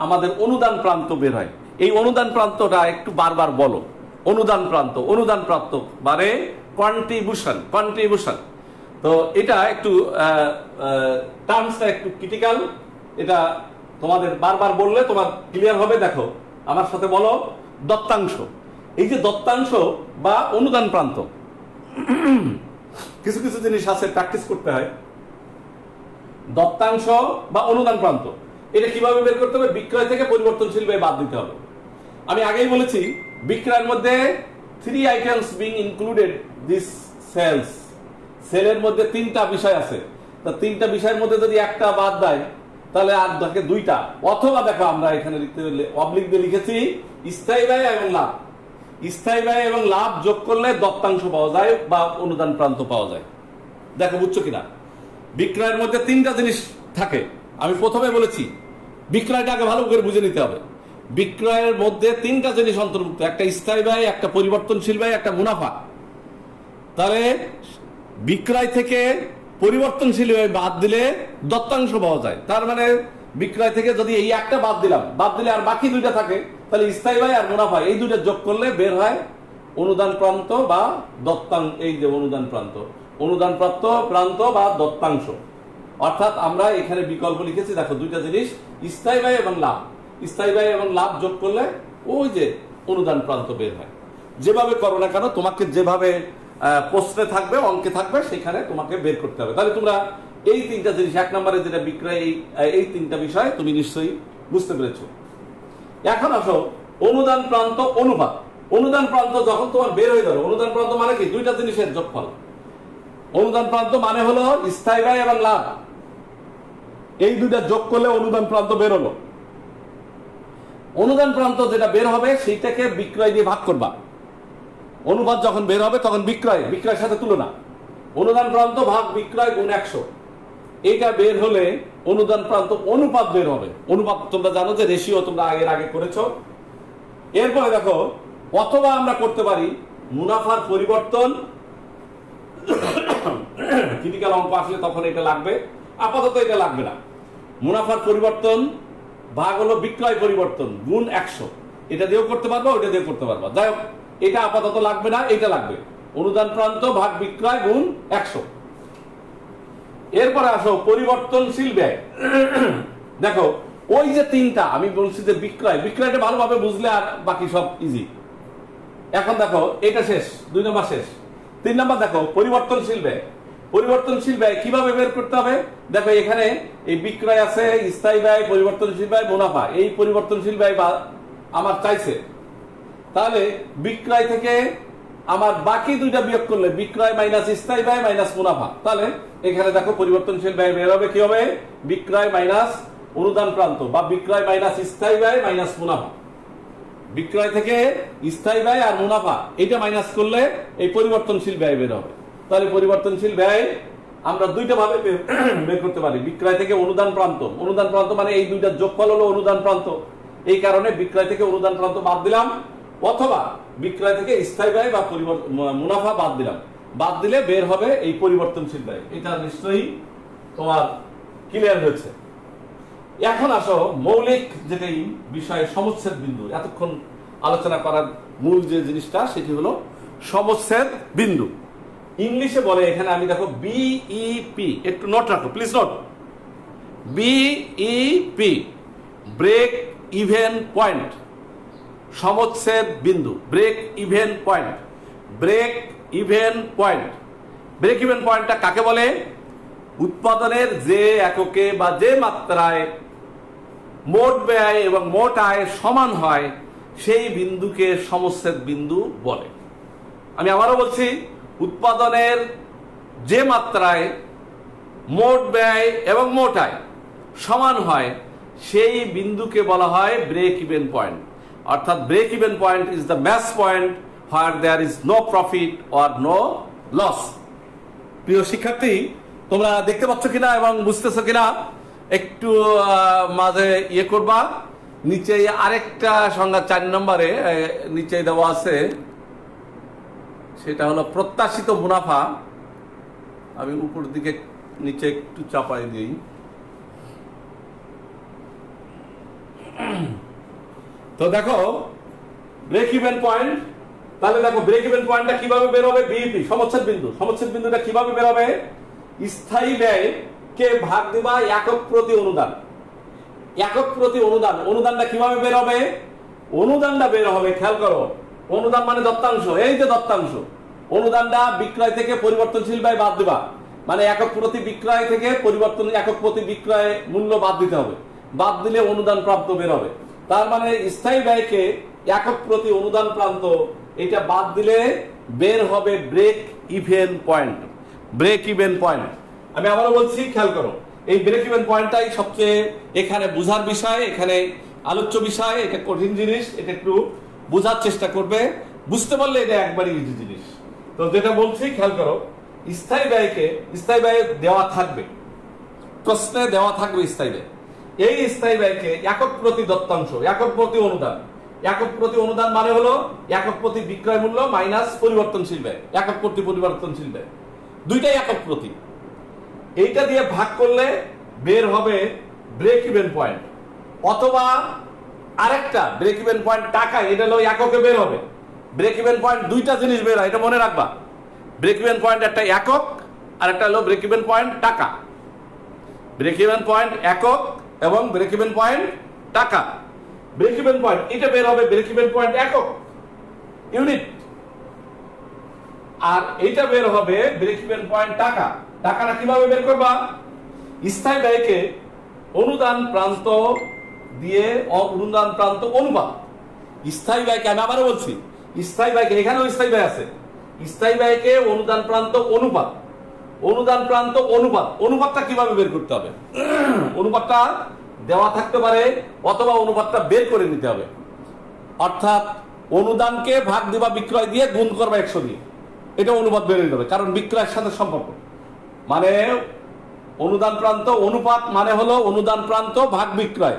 আমাদের অনুদান প্রান্ত বের হয়। এই অনুদান প্রান্তটা একটু বারবার বলো, অনুদান প্রান্ত, অনুদান প্রান্ত মানে কন্ট্রিবিউশন, কন্ট্রিবিউশন। তো এটা একটু টার্মসটা একটু ক্রিটিক্যাল, এটা তোমাদের বারবার বললে তোমার ক্লিয়ার হবে। দেখো আমার সাথে বলো, দত্তাংশ। এই যে দত্তাংশ বা অনুদান প্রান্ত, কিছু কিছু জিনিস আছে প্র্যাকটিস করতে হয়। দত্তাংশ বা অনুদান প্রান্ত এটা কিভাবে বের করতে হবে? বিক্রয় থেকে পরিবর্তনশীল ব্যয় বাদ দিতে হবে। আমি আগেই বলেছি, বিক্রয়ের মধ্যে 3 items being included this sales, সেলের মধ্যে 3টা বিষয় আছে। তা 3টা বিষয়ের মধ্যে যদি একটা বাদ দেয় তাহলে আর থাকে 2টা। অথবা দেখো, আমরা এখানে লিখতে অবলিক দিয়ে লিখেছি স্থায়ী ব্যয় এবং লাভ। স্থায়ী ব্যয় এবং লাভ যোগ করলে দত্তাংশ পাওয়া যায় বা অনুদান প্রান্ত পাওয়া যায়। দেখো বুঝছো কিনা? বিক্রয়ের মধ্যে 3টা জিনিস থাকে। আমি প্রথমে বলেছি বিক্রয়টা আগে ভালো করে বুঝে নিতে হবে। বিক্রয়ের মধ্যে 3টা জিনিস অন্তর্ভুক্ত, একটা স্থায়ী ব্যয়, একটা পরিবর্তনশীল ব্যয়, একটা মুনাফা। তাহলে বিক্রয় থেকে পরিবর্তনশীল ব্যয় বাদ দিলে দত্তাংশ পাওয়া যায়। তার মানে বিক্রয় থেকে যদি এই একটা বাদ দিলাম, বাদ দিলে আর বাকি 2টা থাকে, তাহলে স্থায়ী ব্যয় আর মুনাফা এই 2টা যোগ করলে বের হয় অনুদান প্রান্ত বা দত্তাংশ। এই যে অনুদান প্রান্ত, অনুদান প্রাপ্ত প্রান্ত বা দত্তাংশ। অর্থাৎ আমরা এখানে বিকল্প লিখেছি, দেখো 2টা জিনিস, স্থায়ী ব্যয় এবং লাভ। স্থায়ী ব্যয় এবং লাভ যোগ করলে ওই যে অনুদান প্রান্ত বের হয়। যেভাবে করো না কেন, তোমাকে যেভাবে প্রশ্নে থাকবে, অঙ্কে থাকবে, সেখানে তোমাকে বের করতে হবে। তাহলে তোমরা এই 3টা জিনিস, 1 নম্বরে যেটা বিক্রয়, এই 3টা বিষয় তুমি নিশ্চয়ই বুঝতে পেরেছো। এখন আসো অনুদান প্রান্ত অনুপাত। অনুদান প্রান্ত যখন তোমার বের হয়ে যাবে, অনুদান প্রান্ত মানে কি? 2টা জিনিসের যোগফল। অনুদান প্রান্ত মানে হলো স্থায়ী ব্যয় এবং লাভ, এই 2টা যোগ করলে অনুদান প্রান্ত বের হলো। অনুদান প্রান্ত যেটা বের হবে সেইটাকে বিক্রয় দিয়ে ভাগ করবা। অনুপাত যখন বের হবে তখন বিক্রয়, বিক্রয়ের সাথে তুলনা, অনুদান প্রান্ত ভাগ বিক্রয় গুণ 100। এইটা বের হলে অনুদান প্রান্ত অনুপাত বের হবে। অনুপাত তোমরা জানো যে রেশিও, তোমরা এর আগে করেছো। এরপরে দেখো, অথবা আমরা করতে পারি মুনাফার পরিবর্তন। ক্রিটিক্যাল অঙ্ক আসলে তখন এটা লাগবে, আপাতত এটা লাগবে না। মুনাফার পরিবর্তন ভাগ হলো বিক্রয় পরিবর্তন গুণ 100। এটা দিয়েও করতে পারবো, ওইটা দিয়েও করতে পারবো। যাই হোক, এটা আপাতত লাগবে না, এটা লাগবে। অনুদান প্রান্ত ভাগ বিক্রয় গুণ 100। এরপরে আসো পরিবর্তনশীল ব্যয়। দেখো ওই যে 3টা আমি বলছি যে বিক্রয়, বিক্রয়টা ভালোভাবে বুঝলে আর বাকি সব ইজি। এখন দেখো এটা শেষ, 2 নম্বর শেষ। 3 নম্বর দেখো পরিবর্তনশীল ব্যয়। পরিবর্তনশীল ব্যয় কিভাবে বের করতে হবে? দেখো এখানে এই বিক্রয় আছে, স্থায়ী ব্যয়, পরিবর্তনশীল ব্যয়, মুনাফা। এই পরিবর্তনশীল ব্যয় আমার চাইছে, তাহলে বিক্রয় থেকে আমার বাকি দুইটা বিয়োগ করলে বিক্রয় মাইনাস স্থায়ী ব্যয় মাইনাস মুনাফা, তাহলে এখানে দেখো পরিবর্তনশীল ব্যয় বের হবে কি হবে? বিক্রয় মাইনাস অনুদান প্রান্ত বা বিক্রয় মাইনাস স্থায়ী ব্যয় মাইনাস মুনাফা। বিক্রয় থেকে স্থায়ী ব্যয় আর মুনাফা এটা মাইনাস করলে এই পরিবর্তনশীল ব্যয় বের হবে। তাহলে পরিবর্তনশীল ব্যয় আমরা দুইটা ভাবে বের করতে পারি। বিক্রয় থেকে অনুদান প্রান্ত, অনুদান প্রান্ত মানে এই দুইটা যোগফল হলো অনুদান প্রান্ত, এই কারণে বিক্রয় থেকে অনুদান প্রান্ত বাদ দিলাম, অথবা বিক্রয় থেকে স্থায়ী ব্যয় বা মুনাফা বাদ দিলাম। বাদ দিলে বের হবে এই পরিবর্তনশীল ব্যয়। এটা নিশ্চয়ই তোমার ক্লিয়ার হয়েছে। এখন আসো মৌলিক যেটাই বিষয় সমচ্ছেদ বিন্দু, এতক্ষণ আলোচনা করার মূল যে জিনিসটা সেটি হলো সমচ্ছেদ বিন্দু। ইংলিশে বলে, এখানে আমি দেখো বিইপি, একটু নোট রাখো please, note. BEP, break even point, সমচ্ছেদ বিন্দু, break even point. Break even point, break even পয়েন্টটা কাকে বলে? উৎপাদনের যে এককে বা যে মাত্রায় মোট ব্যয় এবং মোট আয় সমান হয় সেই বিন্দুকে সমচ্ছেদ বিন্দু বলে। আমি আবারও বলছি, উৎপাদনের যে মাত্রায় মোট ব্যয় এবং মোট আয় সমান হয় সেই বিন্দুকে বলা হয় ব্রেক ইভেন পয়েন্ট। অর্থাৎ break even point is the match point where there is no profit or no loss. প্রিয় শিক্ষার্থী, তোমরা দেখতে পাচ্ছ কিনা এবং বুঝতেছো কিনা একটু মাঝে ইয়ে করবা। নিচে আরেকটা সংজ্ঞা 4 নম্বরে নিচে দেওয়া আছে, সেটা হলো প্রত্যাশিত মুনাফা। আমি উপর দিকে নিচে একটু চাপাই দিই। তো দেখো ব্রেক ইভেন পয়েন্ট, তাহলে দেখো ব্রেক ইভেন পয়েন্টটা কিভাবে বের হবে? বিইপি, সমচ্ছেদ বিন্দু। সমচ্ছেদ বিন্দুটা কিভাবে বের হবে? স্থায়ী ব্যয় কে ভাগ দিবা একক প্রতি অনুদান। একক প্রতি অনুদান, অনুদানটা কিভাবে বের হবে? অনুদানটা বের হবে, খেয়াল করো, অনুদান মানে দত্তাংশ। এই যে দত্তাংশ, অনুদানটা বিক্রয় থেকে পরিবর্তনশীল ব্যয় বাদ দিবা, মানে একক প্রতি বিক্রয় থেকে পরিবর্তন একক প্রতি বিক্রয় মূল্য বাদ দিতে হবে। বাদ দিলে অনুদান প্রাপ্ত বের হবে। তার মানে স্থায়ী ব্যয়কে একক প্রতি অনুদান প্রান্ত এটা বাদ দিলে বের হবে break even point. Break even point আমি আবারও বলছি, খেয়াল করো, এই ব্রেক ইভেন পয়েন্টটাই সবচেয়ে এখানে বোঝার বিষয়, এখানে আলোচ্য বিষয়। এটা কঠিন জিনিস, এটা একটু বোঝার চেষ্টা করবে। বুঝতে পারলে এটা একবারই ইজি জিনিস। তো যেটা বলছি খেয়াল করো, স্থায়ী ব্যয়কে, স্থায়ী ব্যয় দেওয়া থাকবে, প্রশ্নে দেওয়া থাকবে স্থায়ী ব্যয়। এই স্থায়ী ব্যয়কে একক প্রতি দত্তাংশ, একক প্রতি অনুদান। একক প্রতি অনুদান মানে হলো একক প্রতি বিক্রয় মূল্য মাইনাস পরিবর্তনশীল ব্যয়, একক প্রতি পরিবর্তনশীল ব্যয়, দুইটাই একক প্রতি। এইটা দিয়ে ভাগ করলে বের হবে ব্রেক ইভেন পয়েন্ট, অথবা আরেকটা ব্রেক ইভেন পয়েন্ট টাকা, এটা হলো এককে বের হবে। ব্রেক ইভেন পয়েন্ট দুইটা জিনিস বের হয়, এটা মনে রাখবা। ব্রেক ইভেন পয়েন্ট একটা একক, আর একটা হলো ব্রেক ইভেন পয়েন্ট টাকা। ব্রেক ইভেন পয়েন্ট একক এবং ব্রেক ইভেন পয়েন্ট টাকা। ব্রেক ইভেন পয়েন্ট এটা বের হবে ব্রেক ইভেন পয়েন্ট একক ইউনিট, আর এইটা বের হবে ব্রেক ইভেন পয়েন্ট টাকা। টাকাটা কিভাবে বের করবা? স্থায়ী ব্যয়কে অনুদান প্রান্ত দিয়ে অনুদান প্রান্ত অনুপাত। স্থায়ী ব্যয়কে আমি আবারও বলছি, স্থায়ী ব্যয়কে, এখানেও স্থায়ী ব্যয় আছে, স্থায়ী ব্যয়কে অনুদান প্রান্ত অনুপাত, অনুদান প্রান্ত অনুপাত। অনুপাতটা কিভাবে বের করতে হবে? অনুপাতটা দেওয়া থাকতে পারে, অথবা অনুপাতটা বের করে নিতে হবে। অর্থাৎ অনুদানকে ভাগ দিবা বিক্রয় দিয়ে, গুণ করবা 100 দিয়ে, এটা অনুপাত বের যাবে, কারণ বিক্রয়ের সাথে সম্পর্ক। মানে অনুদান প্রান্ত অনুপাত মানে হলো অনুদান প্রান্ত ভাগ বিক্রয়,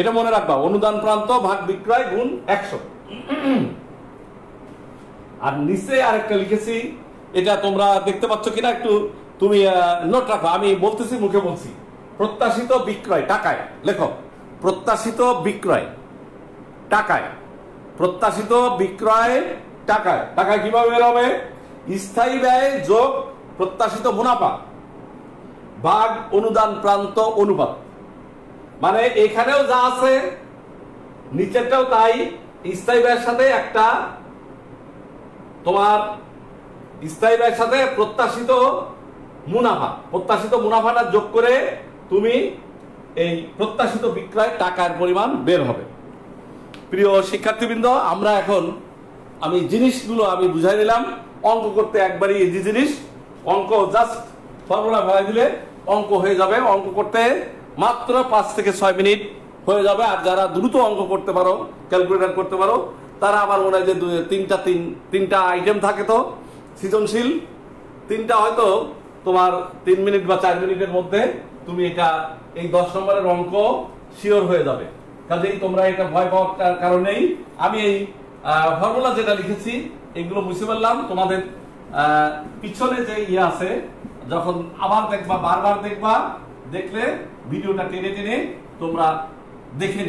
এটা মনে রাখবা, অনুদান প্রান্ত ভাগ বিক্রয় গুণ 100। আর নিচে আরেকটা লিখেছি, এটা তোমরা দেখতে পাচ্ছ কিনা একটু তুমি নোট রাখো, আমি বলতেছি মুখে বলছি। প্রত্যাশিত বিক্রয় টাকায় লেখো, প্রত্যাশিত বিক্রয় টাকায়, প্রত্যাশিত বিক্রয় টাকায়। টাকায় কিভাবে বের হবে? স্থায়ী ব্যয় যোগ প্রত্যাশিত মুনাফা ভাগ অনুদান প্রান্ত অনুপাত। মানে এখানেও যা আছে নিচেরটাও তাই, স্থায়ী ব্যয়ের সাথে একটা তোমার স্থায়ী ব্যয়ের সাথে প্রত্যাশিত মুনাফাটা যোগ করে তুমি এই প্রত্যাশিত বিক্রয় টাকার পরিমাণ বের হবে। প্রিয় শিক্ষার্থীবৃন্দ, আমরা এখন আমি জিনিসগুলো আমি বুঝাই দিলাম। অঙ্ক করতে একবারই ইজি জিনিস, অঙ্ক জাস্ট ফর্মুলা ভরাই দিলে অঙ্ক হয়ে যাবে। অঙ্ক করতে মাত্র 5 থেকে 6 মিনিট হয়ে যাবে। আর যারা দ্রুত অঙ্ক করতে পারো, ক্যালকুলেটর করতে পারো, তারা আমার মনে হয় যে তিনটা আইটেম থাকে, তো সৃজনশীল তিনটা হয়তো তোমার 3 মিনিট বা 4 মিনিটের মধ্যে তুমি এই 10 নম্বরের অঙ্ক শিওর হয়ে যাবে। কাজেই তোমরা এটা ভয় পাওয়ার কারণেই আমি এই ফর্মুলা যেটা লিখেছি এগুলো বুঝতে পারলাম। তোমাদের পিছনে যে আছে, যখন আবার দেখবা, বারবার দেখবা, দেখলে ভিডিওটা টেনে টেনে তোমরা দেখে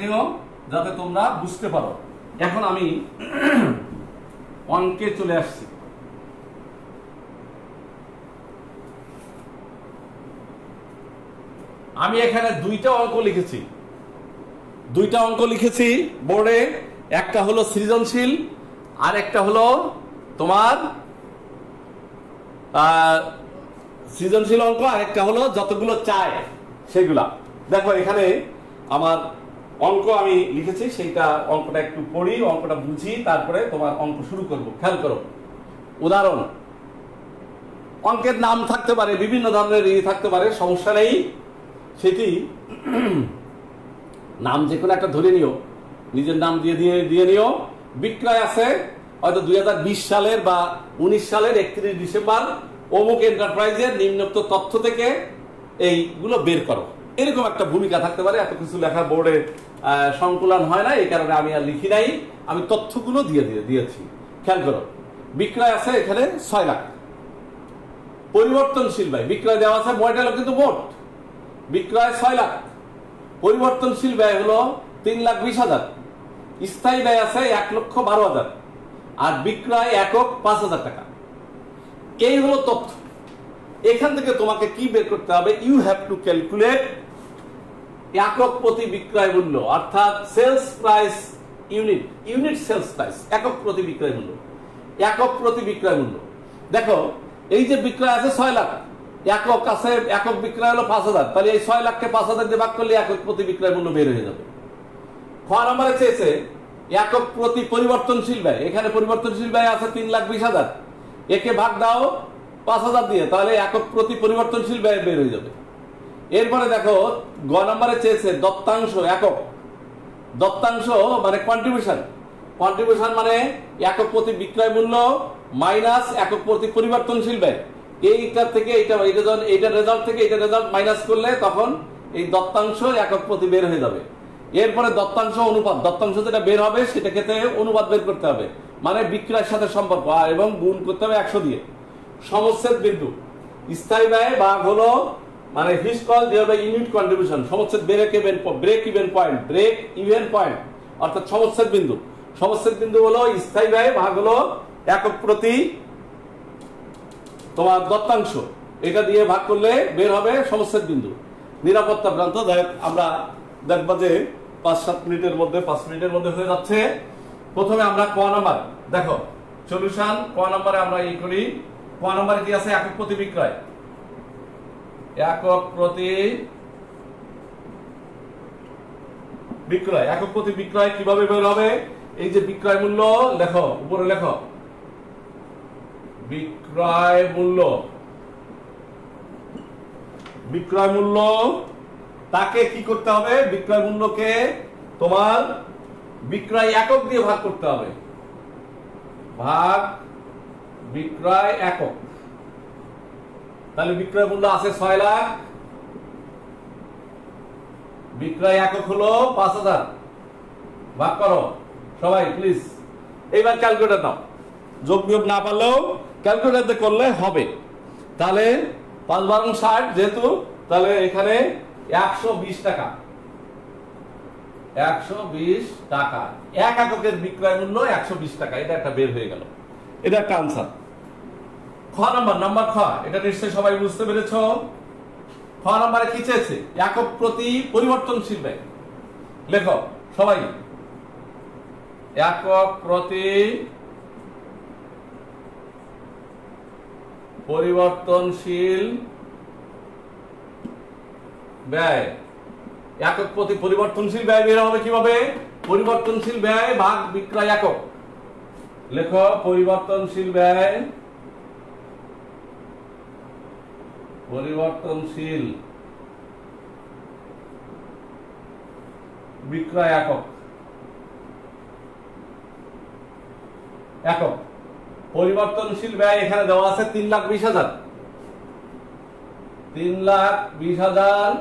নিও যাতে তোমরা বুঝতে পারো। এখন আমি অঙ্কে চলে আসছি। আমি এখানে দুইটা অঙ্ক লিখেছি বোর্ডে। একটা হলো সৃজনশীল, আর একটা হলো তোমার সৃজনশীল অঙ্ক, আর একটা হলো যতগুলো চায় সেগুলা। দেখো এখানে আমার অঙ্ক আমি লিখেছি, সেইটা অঙ্কটা একটু পড়ি, অঙ্কটা বুঝি, তারপরে তোমার অঙ্ক শুরু করব। খেয়াল করো, উদাহরণ। অঙ্কের নাম থাকতে পারে, বিভিন্ন ধরনের থাকতে পারে, সমস্যা নেই। সেটি নাম যে কোনো একটা ধরে নিও, নিজের নাম দিয়ে নিও। বিক্রয় আছে হয়তো 2020 সালের বা 19 সালের 31 ডিসেম্বর অমুক এন্টারপ্রাইজের নিম্নোক্ত তথ্য থেকে এইগুলো বের করো, এরকম একটা ভূমিকা থাকতে পারে। এত কিছু লেখা বোর্ডে সংকলন হয় না, এই কারণে আমি আর লিখি নাই, আমি তথ্যগুলো দিয়েছি। খেয়াল করো, বিক্রয় আছে এখানে 6 লাখ। পরিবর্তনশীল ব্যয় বিক্রয় দেওয়া আছে, বইটা কিন্তু মোট বিক্রয় 6 লাখ, পরিবর্তনশীল ব্যয় হলো 3,20,000, স্থায়ী ব্যয় আছে 1,12,000, আর বিক্রয় একক 5,000 টাকা। এই হলো তথ্য। এখান থেকে তোমাকে কি বের করতে হবে? ইউ হ্যাভ টু ক্যালকুলেট একক প্রতি বিক্রয় মূল্য, অর্থাৎ sales price unit sales price, একক প্রতি বিক্রয় মূল্য। দেখো এই যে বিক্রয় আছে 6 লাখ, একক আছে, একক বিক্রয় হলো 5,000, তাহলে এই 6 লাখকে 5,000 দিয়ে ভাগ করলে একক প্রতি বিক্রয় মূল্য বের হয়ে যাবে। খ নম্বরে চেয়েছে একক প্রতি পরিবর্তনশীল ব্যয়। এখানে পরিবর্তনশীল ব্যয় আছে 3,20,000, একে ভাগ দাও 5,000 দিয়ে, তাহলে একক প্রতি পরিবর্তনশীল ব্যয় বের হয়ে যাবে। এরপরে দেখো গ নম্বরে চেয়েছে দত্তাংশ একক। দত্তাংশ মানে কন্ট্রিবিউশন মানে একক প্রতি বিক্রয় মূল্য মাইনাস একক প্রতি পরিবর্তনশীল ব্যয়। এইটার থেকে এইটা রেজাল্ট থেকে এইটা রেজাল্ট মাইনাস করলে তখন এই দত্তাংশ একক প্রতি বের হয়ে যাবে। এরপরে দত্তাংশ অনুপাত, দত্তাংশ যেটা বের হবে সেটা ক্ষেত্রে অনুপাত বের করতে হবে, মানে বিক্রয়ের সাথে সম্পর্ক, এবং গুণ করতে হবে 100 দিয়ে। সমচ্ছেদ বিন্দু, স্থায়ী ব্যয় ভাগ হলো মানে fixed cost divided by unit contribution. সমচ্ছেদ ব্রেক ইভেন পয়েন্ট অর্থাৎ সমচ্ছেদ বিন্দু হলো স্থায়ী ব্যয় ভাগ হলো একক প্রতি তোমার দত্তাংশ, এটা দিয়ে ভাগ করলে বের হবে সমচ্ছেদ বিন্দু। নিরাপত্তা প্রান্ত, আমরা দেখবা যে 5 মিনিটের মধ্যে হয়ে যাচ্ছে। প্রথমে আমরা ক নাম্বার দেখো সলিউশন। ক নাম্বারে আমরা এই করি। ক নাম্বারে কি আছে? একক প্রতি বিক্রয়। একক প্রতি বিক্রয় কিভাবে বের হবে? এই যে বিক্রয় মূল্য লেখো, উপরে লেখো বিক্রয় মূল্য তাকে কি করতে হবে? বিক্রয় মূল্যকে তোমার বিক্রয় একক দিয়ে ভাগ করতে হবে, ভাগ বিক্রয় একক। তাহলে বিক্রয় মূল্য আছে 6 লাখ, বিক্রয় একক হলো 5,000, ভাগ করো সবাই প্লিজ। এইবার ক্যালকুলেটর দাও, যোগ বিয়োগ না পারলেও ক্যালকুলেটর করলে হবে। তাহলে 5 × 60 যেহেতু, তাহলে এখানে 120 টাকা, 120 টাকা এক এককের বিক্রয় মূল্য 120 টাকা। এটা একটা বের হয়ে গেল, এটা একটা আনসার। খ নাম্বার খ, এটা নিশ্চয়ই সবাই বুঝতে পেরেছ। খ নাম্বারে কি চেয়েছে? একক প্রতি পরিবর্তনশীল ব্যয়। লেখো সবাই, একক প্রতি পরিবর্তনশীল ব্যয় একক প্রতি পরিবর্তনশীল ব্যয় বের হবে কিভাবে? পরিবর্তনশীল ব্যয় ভাগ বিক্রয় একক। লেখো পরিবর্তনশীল ব্যয় পরিবর্তনশীল বিক্রয় একক একক পরিবর্তনশীল ব্যয় এখানে দেওয়া আছে 3,20,000 3,20,000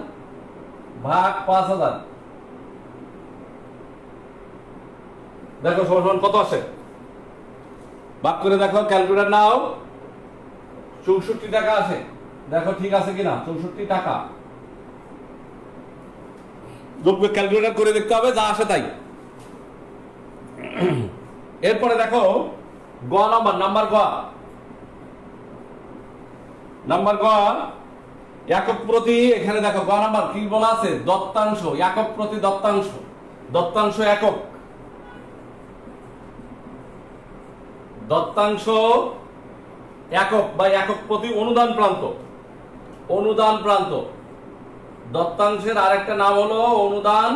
ভাগ 5,000 দেখো সমান কত আসে ভাগ করে দেখো ক্যালকুলেটর নাও 64 টাকা আসে দেখো ঠিক আছে কিনা 64 টাকা ক্যালকুলেটর করে দেখতে হবে যা আসে তাই এরপরে দেখো গ নাম্বার গ একক প্রতি এখানে দেখো গ নাম্বার কি বলা আছে দত্তাংশ একক প্রতি দত্তাংশ একক দত্তাংশ একক বা একক প্রতি অনুদান প্রান্ত দত্তাংশের আরেকটা নাম হলো অনুদান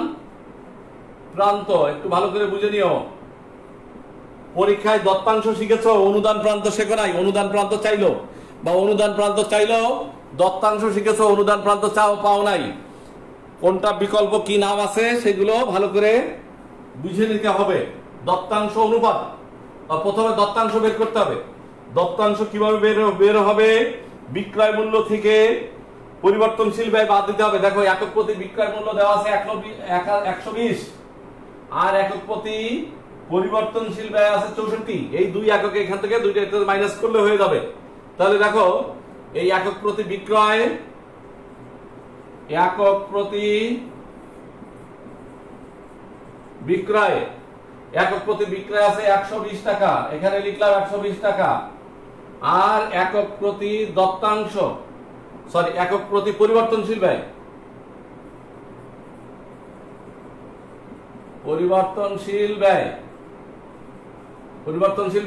প্রান্ত একটু ভালো করে বুঝে নিও পরীক্ষায় দত্তাংশ শিখেছো অনুদান প্রান্ত শেখো নাই অনুদান প্রান্ত চাইলো বা অনুদান প্রান্ত চাইলো দত্তাংশ শিখেছো অনুদান প্রান্ত চাও পাও নাই কোনটা বিকল্প কি নাম আছে সেগুলো ভালো করে বুঝে নিতে হবে দত্তাংশ অনুপাত প্রথমে দত্তাংশ বের করতে হবে দত্তাংশ কিভাবে বের হবে বিক্রয় মূল্য থেকে পরিবর্তনশীল ব্যয় বাদ দিতে হবে দেখো একক প্রতি বিক্রয় মূল্য দেওয়া আছে 120 আর একক প্রতি পরিবর্তনশীল ব্যয় আছে 64 এই দুই এককে এখান থেকে দুইটা মাইনাস করলে হয়ে যাবে তাহলে দেখো এই একক প্রতি বিক্রয় একক প্রতি বিক্রয় আছে 120 টাকা এখানে লিখলাম 120 টাকা আর একক প্রতি দত্তাংশ একক প্রতি পরিবর্তনশীল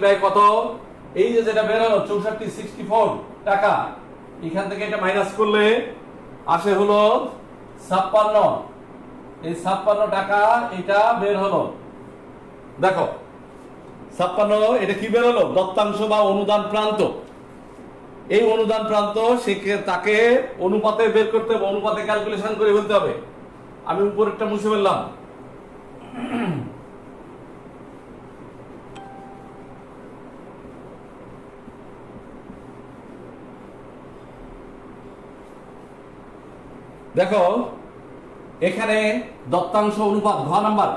ব্যয় কত এই যে যেটা বের হলো 64 টাকা এখান থেকে এটা মাইনাস করলে আসে হলো 56 এই 56 টাকা এটা বের হলো দেখো 56 এটা কি বের হলো দত্তাংশ বা অনুদান প্রান্ত এই অনুদান প্রান্ত তাকে অনুপাতে বের করতে হবে অনুপাতে ক্যালকুলেশন করে ফেলতে হবে আমি উপরেরটা মুছে ফেললাম দেখো এখানে দত্তাংশ অনুপাত ঘ নাম্বার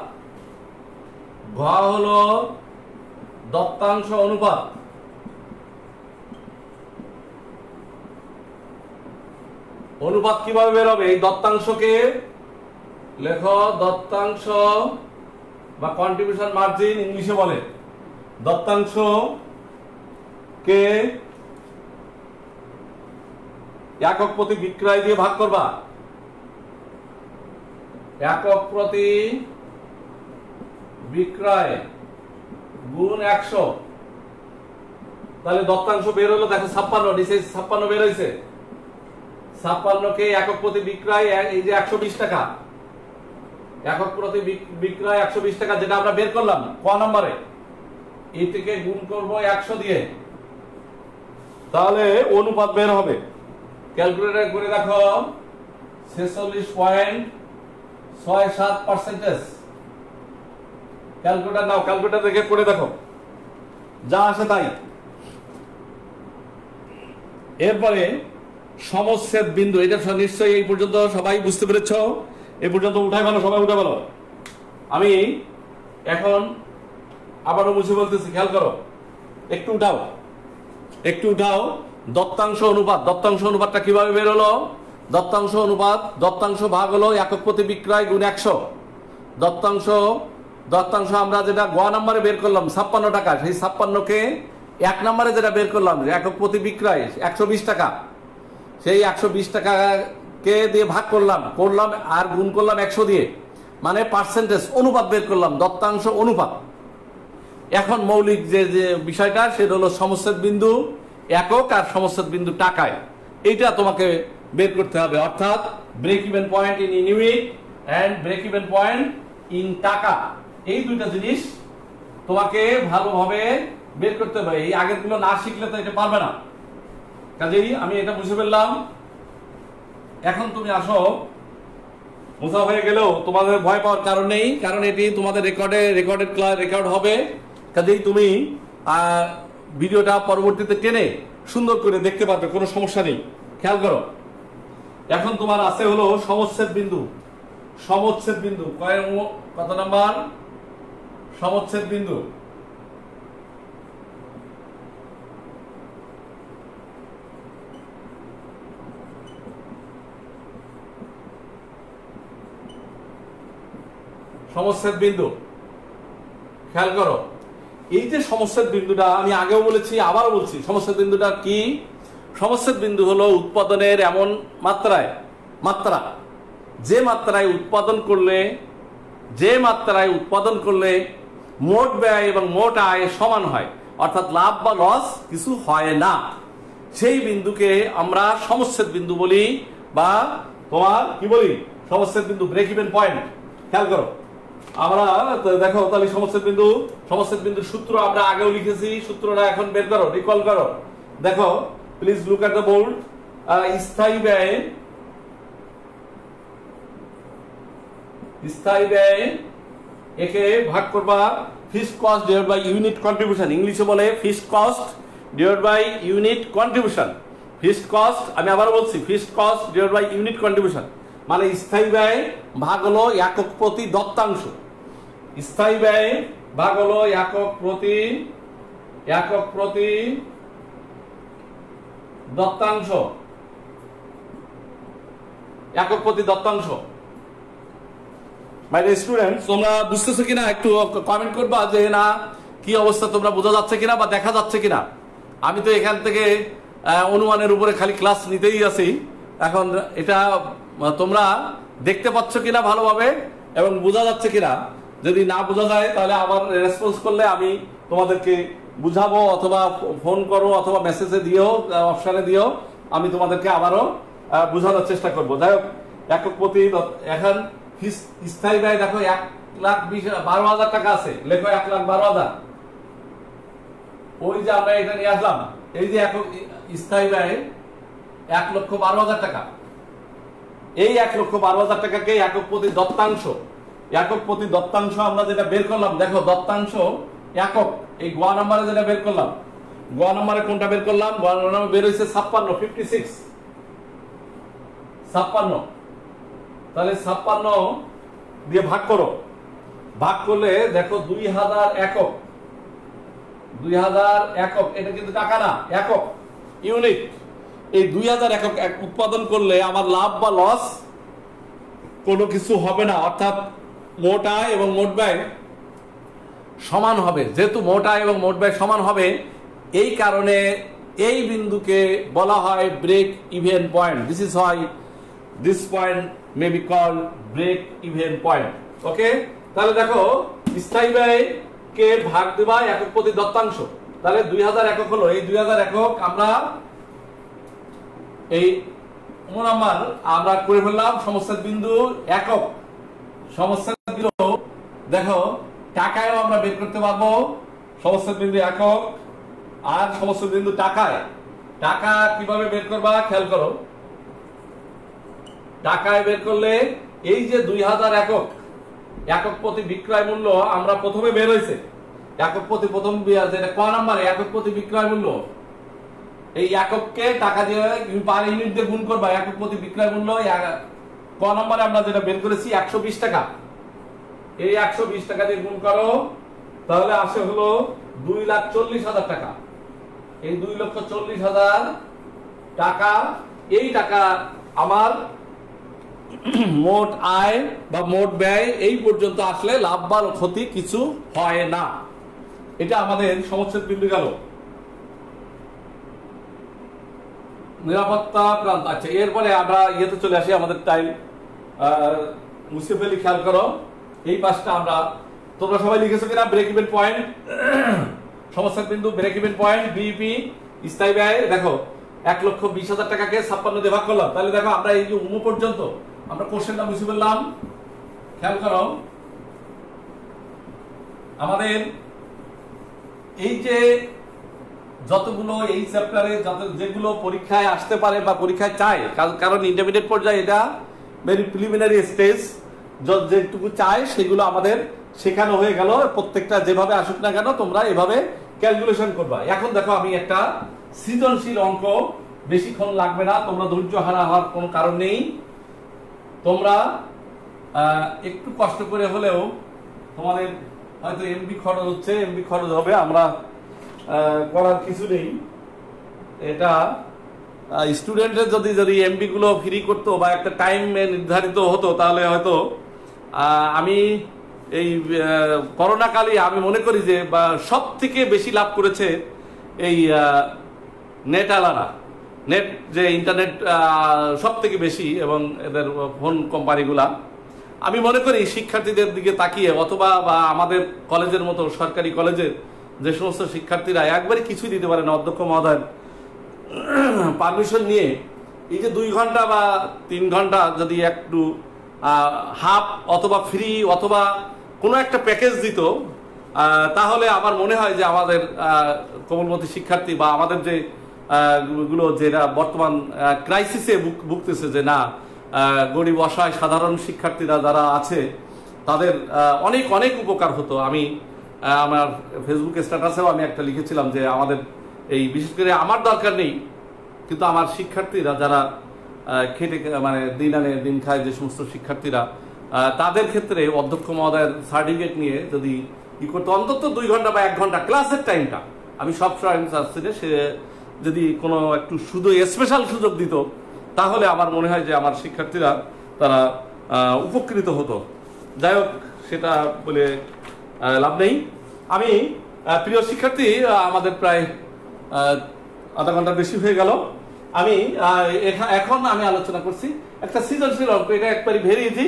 ঘ হলো দত্তাংশ অনুপাত কিভাবে বের হবে এই দত্তাংশকে লেখো দত্তাংশ বা কন্ট্রিবিউশন মার্জিন ইংলিশে বলে দত্তাংশ কে একক প্রতি বিক্রয় দিয়ে ভাগ করবা একক প্রতি বিক্রয় গুণ 100 তাহলে দত্তাংশ বের হলো দেখো 56 নিচে 56 বের হইছে 56 কে একক প্রতি বিক্রয় এই যে 120 টাকা একক প্রতি বিক্রয় 120 টাকা যেটা আমরা বের করলাম ক নম্বরে এটিকে গুণ করব 100 দিয়ে তাহলে অনুপাত বের হবে ক্যালকুলেটর করে দেখো 46.67% ক্যালকুলেটর নাও ক্যালকুলেটর দেখে করে দেখো যা আসে তাই এরপরে সমচ্ছেদ বিন্দু এটা নিশ্চয়ই এই পর্যন্ত সবাই বুঝতে পেরেছো এই পর্যন্ত উঠাই ভালো সবাই উঠে ভালো আমি এখন আবারও মুছে বলতেছি খেয়াল করো একটু উঠাও দত্তাংশ অনুপাতটা কিভাবে বের হলো দত্তাংশ ভাগ হলো একক প্রতি বিক্রয় গুণ 100 দত্তাংশ আমরা যেটা গ নম্বরে বের করলাম 56 টাকা সেই 56 কে এক নম্বরে যেটা বের করলাম একক প্রতি বিক্রয় 120 টাকা সেই 120 টাকাকে দিয়ে ভাগ করলাম আর গুণ করলাম 100 দিয়ে মানে পার্সেন্টেজ অনুপাত বের করলাম দত্তাংশ অনুপাত এখন মৌলিক যে বিষয়টা সেটা হলো সমচ্ছেদ বিন্দু একক আর সমচ্ছেদ বিন্দু টাকায়, এইটা তোমাকে বের করতে হবে। অর্থাৎ break even point in unit and break even point in টাকা, এই দুইটা জিনিস তোমাকে ভালোভাবে বের করতে হবে। এই আগের গুলো না শিখলে তো এটা পারবে না। কাজেই আমি এটা বুঝে ফেললাম। এখন তুমি আসো, বোঝা হয়ে গেলেও তোমাদের ভয় পাওয়ার কারণ নেই, কারণ এটি তোমাদের রেকর্ড হবে। কাজেই তুমি ভিডিওটা পরবর্তীতে টেনে সুন্দর করে দেখতে পারবে, কোনো সমস্যা নেই। খেয়াল করো, এখন তোমার আছে হলো সমচ্ছেদ বিন্দু। সমচ্ছেদ বিন্দু কত নাম্বার? সমচ্ছেদ বিন্দু। সমচ্ছেদ বিন্দু খেয়াল করো, এই যে সমচ্ছেদ বিন্দুটা আমি আগেও বলেছি, আবারও বলছি, সমচ্ছেদ বিন্দুটা কি? সমচ্ছেদ বিন্দু হলো উৎপাদনের এমন মাত্রা যে মাত্রায় উৎপাদন করলে মোট ব্যয় এবং মোট আয় সমান হয়, অর্থাৎ লাভ বা লস কিছু হয় না, সেই বিন্দুকে আমরা সমচ্ছেদ বিন্দু বলি, বা তোমার কি বলি? সমচ্ছেদ বিন্দু, ব্রেক ইভেন পয়েন্ট। খেয়াল করো, আমরা দেখো তাহলে সমচ্ছেদ বিন্দুর সূত্র আমরা আগেও লিখেছি, সূত্রটা এখন বের করো, রিকল করো। দেখো, please look at the board. স্থায়ী ব্যয় একে ভাগ করবা fixed cost divide by unit contribution. ইংলিশে বলে fixed cost divide by unit contribution. Fixed cost, আমি আবার বলছি, fixed cost divide by unit contribution মানে স্থায়ী ব্যয় ভাগ হলো একক প্রতি দত্তাংশ। স্থায়ী ব্যয় ভাগ হলো একক প্রতি দত্তাংশ। একক প্রতি দত্তাংশ। মাই ডিয়ার স্টুডেন্টস, তোমরা বুঝতেছো কিনা একটু কমেন্ট করবা যে না কি অবস্থা, তোমরা বোঝা যাচ্ছে কিনা বা দেখা যাচ্ছে কিনা। আমি তো এখান থেকে অনুমানের উপরে খালি ক্লাস নিতেই আছি। এখন এটা তোমরা দেখতে পাচ্ছ কিনা ভালোভাবে এবং বোঝা যাচ্ছে কিনা। যদি না বোঝা যায় তাহলে আবার রেসপন্স করলে আমি তোমাদেরকে বুঝাবো, অথবা ফোন করো, অথবা মেসেজে দিও, অপশনে দিও, আমি তোমাদেরকে আবারও বোঝানোর চেষ্টা করবো। যাই হোক, একক প্রতি এখন স্থায়ী ব্যয় দেখো 1,12,000 টাকা আছে, লেখো 1,12,000। ওই যে আমরা এটা নিয়ে আসলাম, এই যে একক স্থায়ী ব্যয় 1,12,000 টাকা। এই 1,12,000 টাকাকে একক প্রতি দত্তাংশ আমরা যেটা বের করলাম, দেখো দত্তাংশ একক, এই গ নাম্বারে যেটা বের করলাম, গ নাম্বারে কোনটা বের করলাম? গ নাম্বারে বের হয়েছে 56। তাহলে 56 দিয়ে ভাগ করো, ভাগ করলে দেখো 2,000 একক। 2,000 একক, এটা কিন্তু টাকা না, একক, ইউনিট। এই 2,000 একক উৎপাদন করলে আমার লাভ বা লস কোনো কিছু হবে না, অর্থাৎ মোট আয় এবং মোট ব্যয় সমান হবে। যেহেতু মোট আয় এবং মোট ব্যয় সমান হবে, এই কারণে এই বিন্দুকে বলা হয় break even point. This point may be called break even point. Okay, তাহলে দেখো স্থায়ী ব্যয় কে ভাগ দেবা একক প্রতি দত্তাংশ। তাহলে 2,000 একক হলো, এই 2,000 একক আমরা এই নাম্বার আমরা করে ফেললাম সমচ্ছেদ বিন্দু একক। সমচ্ছেদ বিন্দু দেখো টাকায়ও আমরা বের করতে পারবো, সমচ্ছেদ বিন্দু একক আর সমচ্ছেদ বিন্দু টাকায়। টাকা কিভাবে বের করবা খেয়াল করো, টাকায় বের করলে এই যে 2,000 একক, একক প্রতি বিক্রয় মূল্য আমরা প্রথমে বের হয়েছে, একক প্রতি প্রথম যেটা ক নাম্বারে একক প্রতি বিক্রয় মূল্য, এই একককে টাকা দিয়ে পার ইউনিট দিয়ে গুণ করবা, একক প্রতি বিক্রয় মূল্য ক নম্বরে আমরা যেটা বের করেছি 120 টাকা। এই 120 টাকা দিয়ে গুণ করো, তাহলে আসে হলো 2,40,000 টাকা। এই 2,40,000 টাকা, এই টাকা আমার মোট আয় বা মোট ব্যয় এই পর্যন্ত আসলে লাভ বা ক্ষতি কিছু হয় না। এটা আমাদের সমচ্ছেদ বিন্দু গেল। নিরাপত্তা প্রান্ত। আচ্ছা, এরপরে আমরা ইয়েতে চলে আসি, আমাদের টাইম মুছে ফেলি। খেয়াল করো, এই পাঁচটা আমরা, তোমরা সবাই লিখেছো কিনা? ব্রেক ইভেন পয়েন্ট, সমচ্ছেদ বিন্দু, ব্রেক ইভেন পয়েন্ট, বিইপি, স্থায়ী ব্যয় দেখো 1,20,000 টাকাকে 56 দিয়ে ভাগ করলাম, তাহলে দেখো আমরা এই যে পর্যন্ত আমরা কোশ্চেনটা বুঝে ফেললাম। খেয়াল করো আমাদের এই যে যতগুলো এই চ্যাপ্টারে যেগুলো পরীক্ষায় আসতে পারে বা পরীক্ষায় চায়, কারণ ইন্টারমিডিয়েট পর্যায়ে এটা ভেরি প্রিলিমিনারি স্টেজ, যেটুকু চায় সেগুলো আমাদের শেখানো হয়ে গেল। প্রত্যেকটা যেভাবে আসুক না কেন তোমরা এভাবে ক্যালকুলেশন করবা। এখন দেখো আমি একটা সৃজনশীল অঙ্ক, বেশিক্ষণ লাগবে না, তোমরা ধৈর্য হারা হওয়ার কোনো কারণ নেই। তোমরা একটু কষ্ট করে হলেও তোমাদের হয়তো এমবি খরচ হচ্ছে, এমবি খরচ হবে, আমরা করার কিছু নেই। এটা স্টুডেন্টের যদি এমবি গুলো ফ্রি করতো বা একটা টাইম নির্ধারিত হতো তাহলে হয়তো আমি এই করোনাকালে আমি মনে করি যে সব থেকে বেশি লাভ করেছে এই নেট আলারা, নেট যে ইন্টারনেট সব থেকে বেশি, এবং এদের ফোন কোম্পানিগুলা আমি মনে করি শিক্ষার্থীদের দিকে তাকিয়ে, অথবা বা আমাদের কলেজের মতো সরকারি কলেজের যে সমস্ত শিক্ষার্থীরা একবারে কিছুই দিতে পারে না, অধ্যক্ষ মহোদয়ের পারমিশন নিয়ে এই যে 2 ঘন্টা বা 3 ঘন্টা যদি একটু হাফ অথবা ফ্রি অথবা কোনো একটা প্যাকেজ দিত, তাহলে আমার মনে হয় যে আমাদের কোমলমতি শিক্ষার্থী বা আমাদের যে গুলো যেটা বর্তমান ক্রাইসিসে ভুগতেছে, যে না গরিব অসহায় সাধারণ শিক্ষার্থীরা যারা আছে তাদের অনেক অনেক উপকার হতো। আমি আমার ফেসবুকে স্ট্যাটাসেও আমি একটা লিখেছিলাম যে আমাদের এই বিশেষ করে আমার দরকার নেই, কিন্তু আমার শিক্ষার্থীরা যারা খেটে মানে দিন আনে দিন খায় যে সমস্ত শিক্ষার্থীরা, তাদের ক্ষেত্রে অধ্যক্ষ মহোদয়ের সার্টিফিকেট নিয়ে যদি ই করতো অন্তত 2 ঘন্টা বা 1 ঘন্টা ক্লাসের টাইমটা, আমি সব সময় চাচ্ছি যে সে যদি কোনো একটু শুধু স্পেশাল সুযোগ দিত, তাহলে আমার মনে হয় যে আমার শিক্ষার্থীরা তারা উপকৃত হতো। যাই হোক, সেটা বলে লাভ নেই। আমি প্রিয় শিক্ষার্থী, আমাদের প্রায় আধা ঘন্টার বেশি হয়ে গেল। আমি এখন আমি আলোচনা করছি একটা সৃজনশীল অঙ্ক, এটা একবারই ভেরি ইজি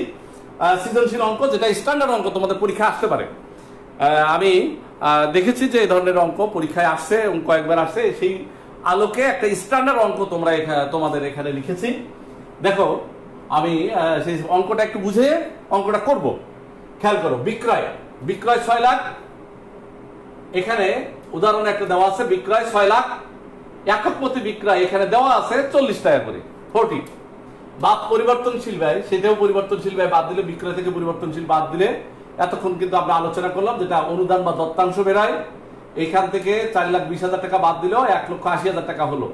সৃজনশীল অঙ্ক, যেটা স্ট্যান্ডার্ড অঙ্ক তোমাদের পরীক্ষা আসতে পারে। আমি দেখেছি যে এই ধরনের অঙ্ক পরীক্ষায় আসছে এবং কয়েকবার আসছে, সেই আলোকে একটা স্ট্যান্ডার্ড অঙ্ক তোমাদের এখানে লিখেছি। দেখো আমি সেই অঙ্কটা একটু বুঝে অঙ্কটা করব। খেয়াল করো, বিক্রয় 6 লাখ, এখানে উদাহরণ একটা দেওয়া আছে, বিক্রয় 6 লাখ, একক প্রতি বিক্রয় এখানে দেওয়া আছে 40 টাকা করে, 40। বাদ পরিবর্তনশীল ব্যয়, সেটাও পরিবর্তনশীল ব্যয় বাদ দিলে, বিক্রয় থেকে পরিবর্তনশীল বাদ দিলে, এতক্ষণ কিন্তু আমরা আলোচনা করলাম যেটা অনুদান বা দত্তাংশ বেরায়, এখান থেকে 4,20,000 টাকা বাদ দিলেও 1,80,000 টাকা হলো।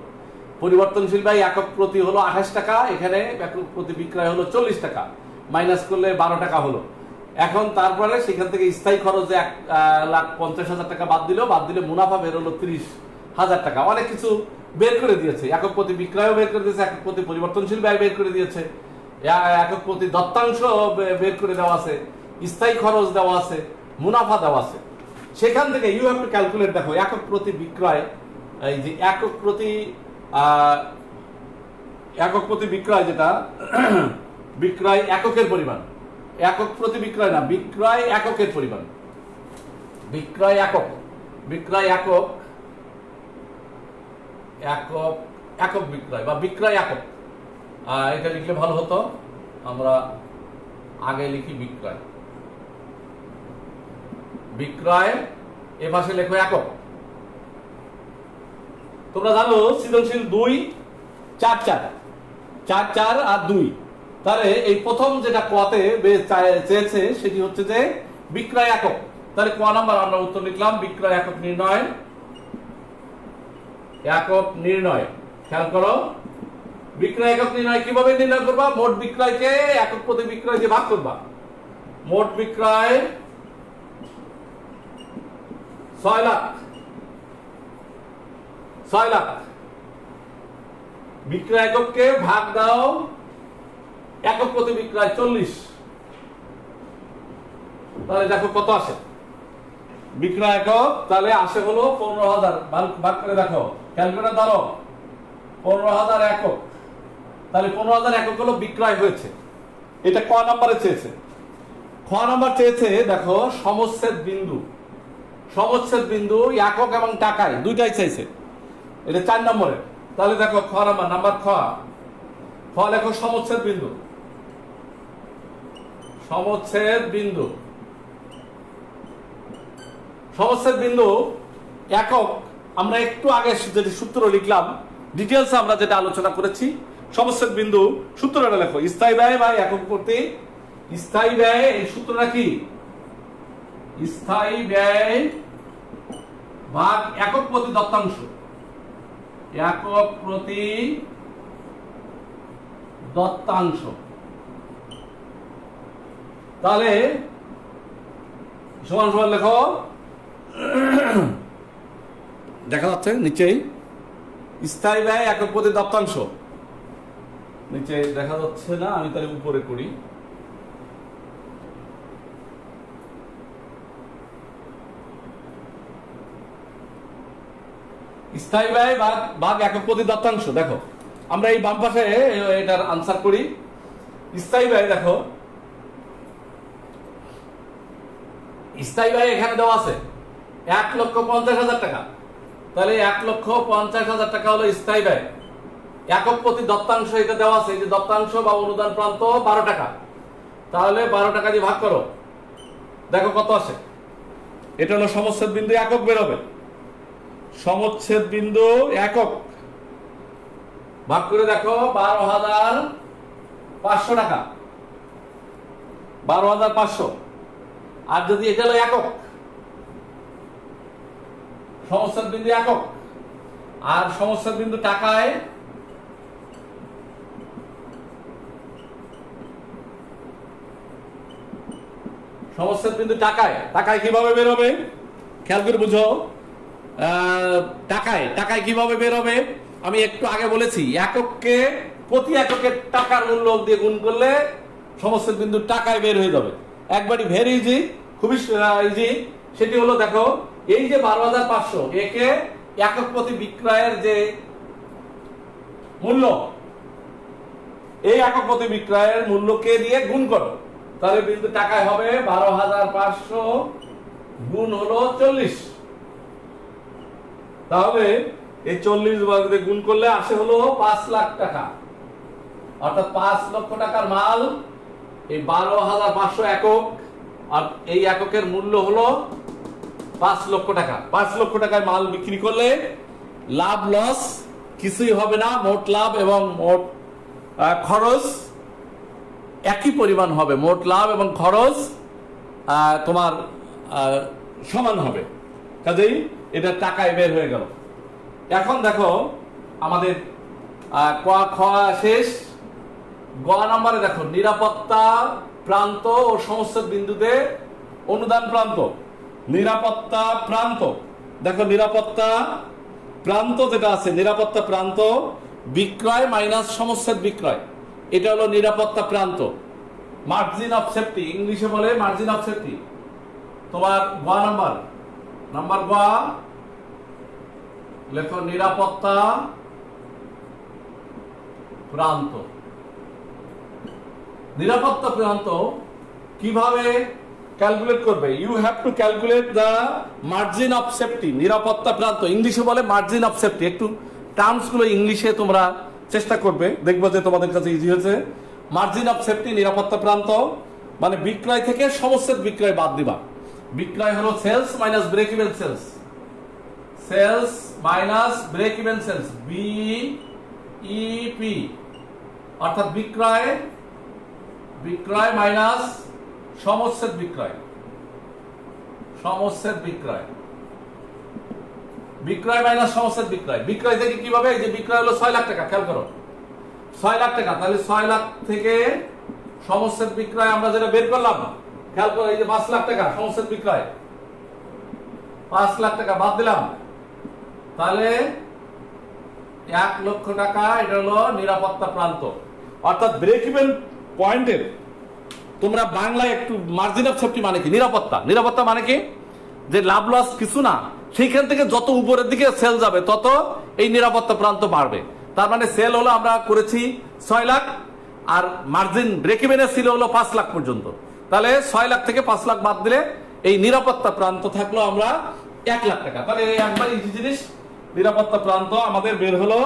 পরিবর্তনশীল ব্যয় একক প্রতি হলো 28 টাকা, এখানে একক প্রতি বিক্রয় হলো 40 টাকা, মাইনাস করলে 12 টাকা হলো। এখন তারপরে সেখান থেকে স্থায়ী খরচ 1,50,000 টাকা বাদ দিলে মুনাফা বের হলো 30,000 টাকা। অনেক কিছু বের করে দিয়েছে, একক প্রতি বিক্রয়ও বের করে দিয়েছে, একক প্রতি পরিবর্তনশীল ব্যয় বের করে দিয়েছে, একক প্রতি দত্তাংশ বের করে দেওয়া আছে, স্থায়ী খরচ দেওয়া আছে, মুনাফা দেওয়া আছে। সেখান থেকে ইউ হ্যাভ টু ক্যালকুলেট। দেখো একক প্রতি বিক্রয়, এই যে একক প্রতি বিক্রয় যেটা বিক্রয় এককের পরিমাণ, একক প্রতি বিক্রয় না, বিক্রয় এককের পরিমাণ, বিক্রয় একক বিক্রয় বিক্রয় বা বিক্রয় একক, এটা লিখলে ভালো হতো, আমরা আগে লিখি বিক্রয় এ পাশে লেখো একক। তোমরা জানো সৃজনশীল 2 4 4 আর 2, তাহলে এই প্রথম যেটা কতে চেয়েছে সেটি হচ্ছে যে বিক্রয় একক। তাহলে ক নাম্বার আমরা উত্তর লিখলাম বিক্রয় একক নির্ণয়। খেয়াল করো, বিক্রয় একক নির্ণয় কিভাবে নির্ণয় করবা? মোট বিক্রয়কে একক প্রতি বিক্রয় দিয়ে ভাগ করবা। মোট বিক্রয় 6 লাখ, বিক্রয় একককে ভাগ দাও একক প্রতি বিক্রয় 40, তাহলে দেখো কত আসে বিক্রয় একক, তাহলে আসে হলো 15,000। ভাগ করে দেখো, ক্যালকুলেটর ধরো, 15,000 একক, তাহলে 15,000 একক হলো বিক্রয় হয়েছে। এটা ক নাম্বারে চেয়েছে। খ নাম্বার চেয়েছে দেখো সমচ্ছেদ বিন্দু একক এবং টাকায় দুইটাই চাইছে। এটা 4 নম্বরে। তাহলে দেখো খ নাম্বার খ লেখো সমচ্ছেদ বিন্দু। সমচ্ছেদ বিন্দু, সমচ্ছেদ বিন্দু একক আমরা একটু আগে যেটি সূত্র লিখলাম, ডিটেলস আমরা যেটা আলোচনা করেছি, সমচ্ছেদ বিন্দু সূত্রটা লেখো। স্থায়ী ব্যয় বা একক প্রতি স্থায়ী ব্যয়, এই সূত্রটা কি? স্থায়ী ব্যয় ভাগ একক প্রতি দত্তাংশ। একক প্রতি দত্তাংশ। তাহলে সমান সমান লেখো, দেখা যাচ্ছে নিচেই স্থায়ী ব্যয় একক প্রতি দত্তাংশ, নিচে দেখা যাচ্ছে না, আমি তাহলে উপরে করি। স্থায়ী ব্যয় ভাগ একক প্রতি দত্তাংশ। দেখো আমরা এই বাম পাশে এটার আনসার করি। স্থায়ী ব্যয় দেখো, স্থায়ী ব্যয় এখানে দেওয়া আছে 1,50,000 টাকা। তাহলে 1,50,000 টাকা হলো স্থায়ী ব্যয়। একক প্রতি দত্তাংশ এটা দেওয়া আছে, এই যে দত্তাংশ বা অনুদান প্রান্ত 12 টাকা। তাহলে 12 টাকা দিয়ে ভাগ করো, দেখো কত আসে। এটা হলো সমচ্ছেদ বিন্দু একক বেরোবে। সমচ্ছেদ বিন্দু একক ভাগ করে দেখো 12,500 টাকা, 12,500। আর যদি এটা হলো একক, সমচ্ছেদ বিন্দু একক, আর সমচ্ছেদ বিন্দু টাকায়, সমচ্ছেদ বিন্দু টাকায়, টাকায় কিভাবে বের হবে খেয়াল করে বুঝো। টাকায় কিভাবে বের হবে আমি একটু আগে বলেছি, এককে প্রতি এককের টাকার মূল্য দিয়ে গুণ করলে সমচ্ছেদ বিন্দু টাকায় বের হয়ে যাবে। একবারই ভেরি ইজি, খুবই ইজি। সেটি হলো দেখো, এই যে 12,500 একে একক প্রতি বিক্রয়ের যে মূল্য, এই একক প্রতি বিক্রয়ের মূল্যকে দিয়ে গুণ করো, তাহলে বিন্দু টাকায় হবে 12,500 গুণ হলো 40। তাহলে এই 40 দিয়ে গুণ করলে আসে হলো 5 লাখ টাকা, অর্থাৎ 5 লক্ষ টাকার মাল এই 12,500 একক, আর এই এককের মূল্য হলো 5 লক্ষ টাকা। 5 লক্ষ টাকায় মাল বিক্রি করলে লাভ লস কিছুই হবে না, মোট লাভ এবং মোট খরচ একই পরিমাণ হবে। মোট লাভ এবং খরচ তোমার সমান হবে, কাজেই এটা টাকায় বের হয়ে গেল। এখন দেখো আমাদের খ শেষ। গ নম্বরে দেখো নিরাপত্তা প্রান্ত ও সমচ্ছেদ বিন্দুতে অনুদান প্রান্ত। নিরাপত্তা প্রান্ত দেখো, নিরাপত্তা প্রান্ত যেটা আছে, নিরাপত্তা প্রান্ত বিক্রয় মাইনাস সমচ্ছেদ বিক্রয়, এটা হলো নিরাপত্তা প্রান্ত। মার্জিন অফ সেফটি, ইংলিশে বলে মার্জিন অফ সেফটি। তোমার গ নাম্বার গ লেখো নিরাপত্তা প্রান্ত। নিরাপত্তা প্রান্ত কিভাবে ক্যালকুলেট করবে? You have to calculate the margin of safety. নিরাপত্তা প্রান্ত ইংলিশে বলে মার্জিন অফ সেফটি। একটু টার্মস গুলো ইংলিশে তোমরা চেষ্টা করবে, দেখবো যে তোমাদের কাছে ইজি হয়েছে। মার্জিন অফ সেফটি নিরাপত্তা প্রান্ত মানে বিক্রয় থেকে সমচ্ছেদ বিক্রয় বাদ দিবা। বিক্রয় হলো sales minus break even sales, sales minus break even sales, BEP, অর্থাৎ বিক্রয় মাইনাস সমচ্ছেদ বিক্রয়, সমচ্ছেদ বিক্রয়, বিক্রয় মাইনাস সমচ্ছেদ বিক্রয়। বিক্রয় থেকে কিভাবে? এই যে বিক্রয় হলো 6 লাখ টাকা, খেয়াল করো 6 লাখ টাকা, তাহলে 6 লাখ থেকে সমচ্ছেদ বিক্রয় আমরা যেটা বের করলাম, খেয়াল করো এই যে 5 লাখ টাকা সমচ্ছেদ বিক্রয়, 5 লাখ টাকা বাদ দিলাম, তাহলে 1 লক্ষ টাকা। এটা হলো নিরাপত্তা প্রান্ত, অর্থাৎ ব্রেক ইভেন পয়েন্টের তোমরা বাংলায় একটু মার্জিন অফ সেফটি মানে কি? নিরাপত্তা। নিরাপত্তা মানে কি? যে লাভ লস কিছু না, সেইখান থেকে যত উপরের দিকে সেল যাবে তত এই নিরাপত্তা প্রান্ত বাড়বে। তার মানে সেল হলো আমরা করেছি 6 লাখ, আর মার্জিন ব্রেক ইভেনের ছিল হলো 5 লাখ পর্যন্ত। তাহলে 6 লাখ থেকে 5 লাখ বাদ দিলে এই নিরাপত্তা প্রান্ত থাকলো আমরা 1 লাখ টাকা। তাহলে একবার ইজি জিনিস, নিরাপত্তা প্রান্ত আমাদের বের হলো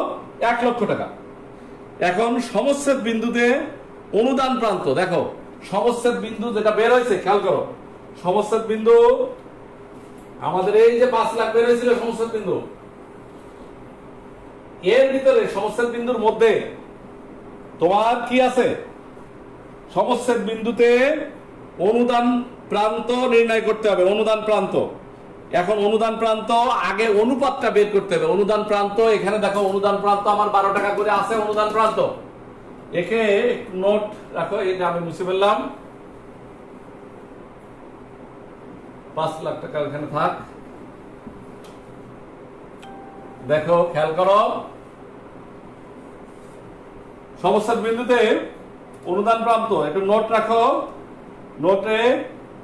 1 লক্ষ টাকা। এখন সমচ্ছেদ বিন্দুতে অনুদান প্রান্ত, দেখো সমচ্ছেদ বিন্দু যেটা বের হয়েছে খেয়াল করো, সমচ্ছেদ বিন্দু আমাদের এই যে 5 লাখ বের হয়েছিল সমচ্ছেদ বিন্দু, এর ভিতরে সমচ্ছেদ বিন্দুর মধ্যে তোমার কি আছে, সমচ্ছেদ বিন্দুতে অনুদান প্রান্ত নির্ণয় করতে হবে, অনুদান প্রান্ত। এখন অনুদান প্রান্ত আগে অনুপাতটা বের করতে হবে। অনুদান প্রান্ত এখানে দেখো, অনুদান প্রান্ত আমার 12 টাকা করে আছে অনুদান প্রান্ত। একে নোট রাখো, এটা আমি মুছে ফেললাম, 5 লাখ টাকা এখানে থাক। দেখো খেয়াল করো, সমচ্ছেদ বিন্দুতে অনুদান প্রান্ত, একটু নোট রাখো, নোটে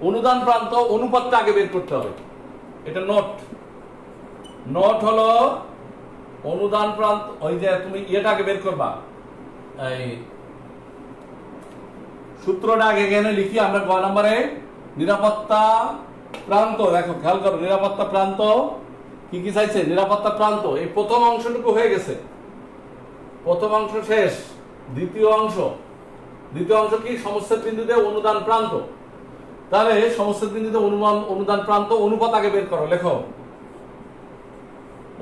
অনুদান প্রান্ত অনুপাতটা আগে বের করতে হবে। এটা নোট, নোট হলো অনুদান প্রান্ত, ওই যে তুমি ইয়েটা আগে বের করবা, এই সূত্রটা আগে এখানে লিখি আমরা। 9 নম্বরে নিরাপত্তা প্রান্ত, দেখো খেয়াল করো, নিরাপত্তা প্রান্ত কি কি চাইছে, নিরাপত্তা প্রান্ত এই প্রথম অংশটুকু হয়ে গেছে, প্রথম অংশ শেষ। দ্বিতীয় অংশ কি, সমচ্ছেদ বিন্দুতে অনুদান প্রান্ত। তাহলে সমচ্ছেদ বিন্দুতে অনুদান প্রান্ত অনুপাত আগে বের করো, লেখো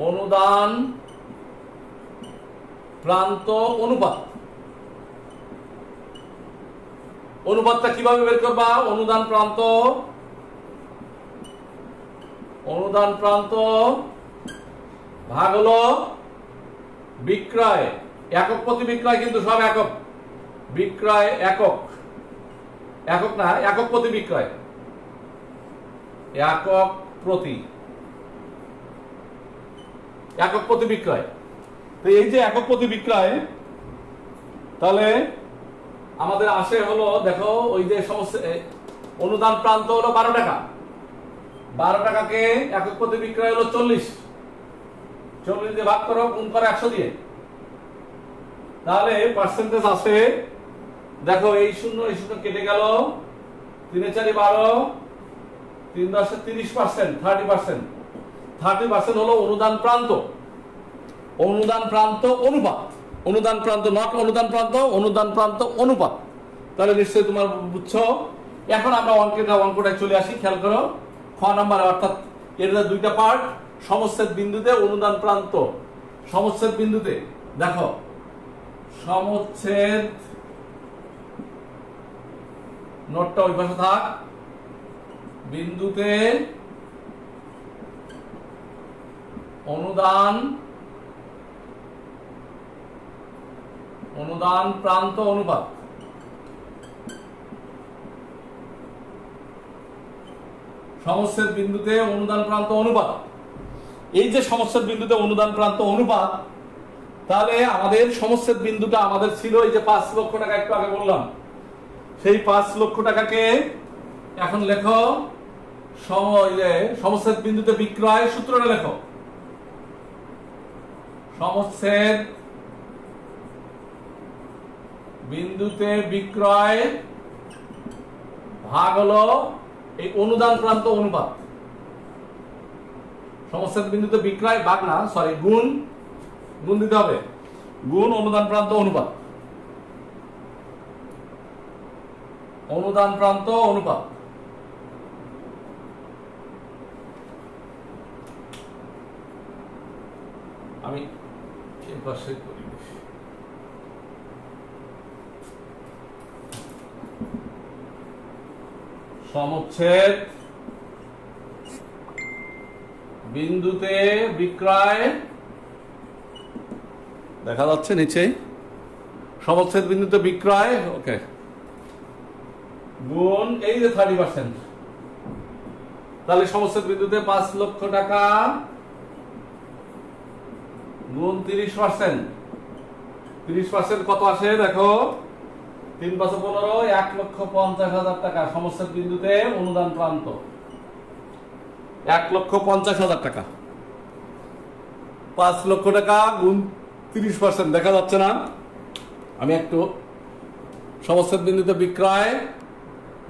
অনুদান প্রান্ত অনুপাত। অনুপাতটা কিভাবে বের করবা, অনুদান প্রান্ত ভাগ হলো বিক্রয়, একক প্রতি বিক্রয়, কিন্তু সব একক, বিক্রয় একক, একক না, একক প্রতি বিক্রয়, একক প্রতি বিক্রয়। তো এই যে একক প্রতি বিক্রয়, তাহলে আমাদের আসে হলো, দেখো ওই যে সমস্যা, অনুদান প্রান্ত হলো 12 টাকা, 12 টাকাকে একক প্রতি বিক্রয় হলো 40, 40 দিয়ে ভাগ করো, গুণ করো 100 দিয়ে, তাহলে পার্সেন্টেজ আসে, দেখো এই শূন্য কেটে গেল, 3 এ 4 12, 3 10 30%, 30% হলো অনুদান প্রান্ত। অনুদান প্রান্ত অনুপাত, অনুদান প্রান্ত নট অনুদান প্রান্ত, অনুদান প্রান্ত অনুপাত। তাহলে নিশ্চয়ই তোমার বুঝছো। এখন আমরা অঙ্কটায় চলে আসি, খেয়াল করো, খ নাম্বার, অর্থাৎ এর দুইটা পার্ট, সমচ্ছেদ বিন্দুতে অনুদান প্রান্ত। সমচ্ছেদ বিন্দুতে দেখো, সমচ্ছেদ, নোটটা ওই পাশে থাক, বিন্দুতে অনুদান প্রান্ত অনুপাত। সমচ্ছেদ বিন্দুতে অনুদান প্রান্ত অনুপাত, এই যে সমচ্ছেদ বিন্দুতে অনুদান প্রান্ত অনুপাত, তাহলে আমাদের সমচ্ছেদ বিন্দুটা আমাদের ছিল এই যে 5 লক্ষ টাকা, একটু আগে বললাম, সেই 5 লক্ষ টাকাকে এখন লেখো সমচ্ছেদ বিন্দুতে বিক্রয়, সূত্রটা লেখো, সমচ্ছেদ বিন্দুতে বিক্রয় ভাগ হলো এই অনুদান প্রান্ত অনুপাত। সমচ্ছেদ বিন্দুতে বিক্রয় ভাগ না, সরি, গুণ দিতে হবে, গুণ অনুদান প্রান্ত অনুপাত, অনুদান প্রান্ত অনুপাত। আমি এই পাশে করি, সমচ্ছেদ বিন্দুতে বিক্রয়, দেখা যাচ্ছে নিচে, সমচ্ছেদ বিন্দুতে বিক্রয়, ওকে, গুণ এই যে 30%, তাহলে সমচ্ছেদ বিন্দুতে 5 লক্ষ টাকা গুণ 30%, 30% কত আসে দেখো, 3 × 5 = 1,50,000 টাকা। সমচ্ছেদ বিন্দুতে অনুদান প্রান্ত 1,50,000 টাকা, 5 লক্ষ টাকা গুণ 30%, দেখা যাচ্ছে না, আমি একটু সমচ্ছেদ বিন্দুতে বিক্রয়,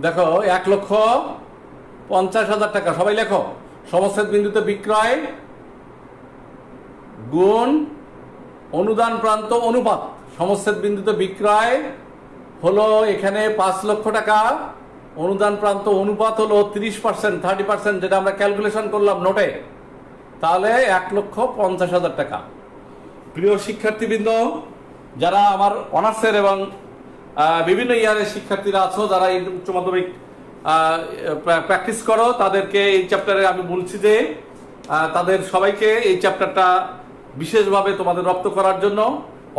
দেখো 1,50,000 টাকা, সবাই লেখো, সমচ্ছেদ বিন্দুতে বিক্রয় গুণ অনুদান প্রান্ত অনুপাত সমচ্ছেদ বিন্দুতে বিক্রয় হলো এখানে 5 লক্ষ টাকা, অনুদান প্রান্ত অনুপাত হলো 30%, 30%, যেটা আমরা ক্যালকুলেশন করলাম নোটে, তাহলে 1,50,000 টাকা। প্রিয় শিক্ষার্থীবৃন্দ, যারা আমার অনার্সের এবং বিভিন্ন ইয়ারের শিক্ষার্থীরা আছো, যারা এই উচ্চ মাধ্যমিক প্র্যাকটিস করো, তাদেরকে এই চ্যাপ্টারে আমি বলছি যে তাদের সবাইকে এই চ্যাপ্টারটা বিশেষভাবে তোমাদের রপ্ত করার জন্য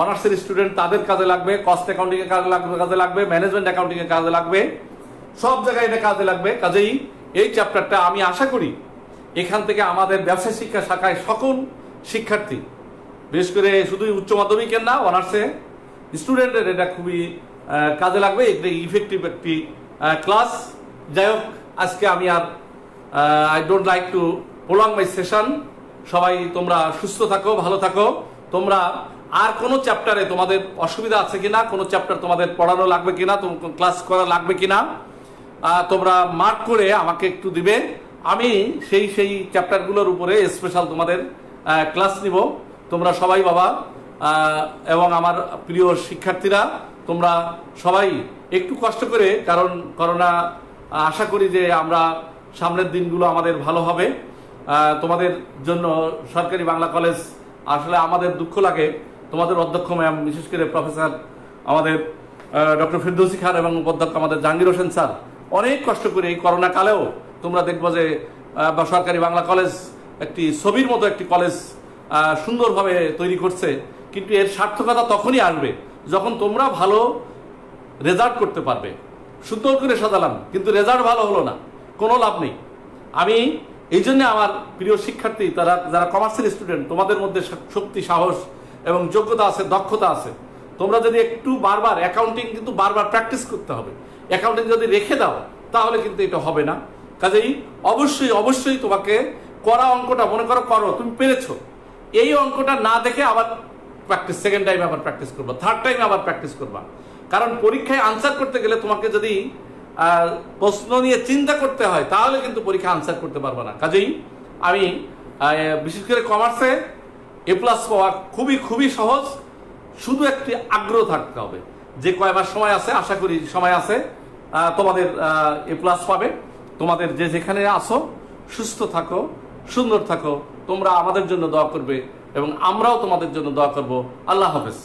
অনার্সের স্টুডেন্ট তাদের কাজে লাগবে, কস্ট অ্যাকাউন্টিং এর কাজে লাগবে, ম্যানেজমেন্ট অ্যাকাউন্টিং এর কাজে লাগবে, সব জায়গায় এটা কাজে লাগবে। কাজেই এই চ্যাপ্টারটা আমি আশা করি এখান থেকে আমাদের ব্যবসায় শিক্ষা শাখায় সকল শিক্ষার্থী, বিশেষ করে শুধু উচ্চ মাধ্যমিকের না, অনার্সে স্টুডেন্টের এটা খুবই কাজে লাগবে। এটা ইফেক্টিভ একটি ক্লাস। যাই হোক, আজকে আমি আর I don't like to prolong my session. সবাই তোমরা সুস্থ থাকো, ভালো থাকো। তোমরা আর কোনো চ্যাপ্টারে তোমাদের অসুবিধা আছে কিনা, কোনো চ্যাপ্টার তোমাদের পড়ানো লাগবে কিনা, ক্লাস করা লাগবে কিনা, তোমরা মার্ক করে আমাকে একটু দিবে। আমি সেই চ্যাপ্টারগুলোর উপরে স্পেশাল তোমাদের ক্লাস নিব। তোমরা সবাই বাবা এবং আমার প্রিয় শিক্ষার্থীরা, তোমরা সবাই একটু কষ্ট করে, কারণ করোনা, আশা করি যে আমরা সামনের দিনগুলো আমাদের ভালো হবে। তোমাদের জন্য সরকারি বাংলা কলেজ, আসলে আমাদের দুঃখ লাগে, তোমাদের অধ্যক্ষ ম্যাম, বিশেষ করে প্রফেসর আমাদের ডক্টর ফিরদৌসী খান এবং উপাধ্যক্ষ আমাদের জাহাঙ্গীর হোসেন স্যার অনেক কষ্ট করে এই করোনা কালেও তোমরা দেখবো যে সরকারি বাংলা কলেজ একটি ছবির মতো একটি কলেজ সুন্দরভাবে তৈরি করছে। কিন্তু এর সার্থকতা তখনই আসবে যখন তোমরা ভালো রেজাল্ট করতে পারবে। সুন্দর করে সাজালাম, কিন্তু রেজাল্ট ভালো হলো না, কোনো লাভ নেই। আমি এই জন্য আমার প্রিয় শিক্ষার্থী, যারা কমার্সের স্টুডেন্ট, তোমাদের মধ্যে শক্তি, সাহস এবং যোগ্যতা আছে, দক্ষতা আছে। তোমরা যদি একটু বারবার অ্যাকাউন্টিং কিন্তু বারবার প্র্যাকটিস করতে হবে। অ্যাকাউন্টিং যদি রেখে দাও তাহলে কিন্তু এটা হবে না। কাজেই অবশ্যই তোমাকে করা অঙ্কটা মনে করো তুমি পেরেছো, এই অঙ্কটা না দেখে আবার প্র্যাকটিস, সেকেন্ড টাইম আবার প্র্যাকটিস করবা, থার্ড টাইম আবার প্র্যাকটিস করবা। কারণ পরীক্ষায় আনসার করতে গেলে তোমাকে যদি প্রশ্ন নিয়ে চিন্তা করতে হয় তাহলে কিন্তু পরীক্ষা আনসার করতে পারবে না। কাজেই আমি বিশেষ করে কমার্সে এ প্লাস পাওয়া খুবই সহজ, শুধু একটি আগ্রহ থাকতে হবে। যে কয় মাস সময় আছে, আশা করি সময় আছে, তোমাদের এ প্লাস পাবে। তোমাদের যে যেখানে আসো সুস্থ থাকো, সুন্দর থাকো। তোমরা আমাদের জন্য দোয়া করবে এবং আমরাও তোমাদের জন্য দোয়া করব। আল্লাহ হাফেজ।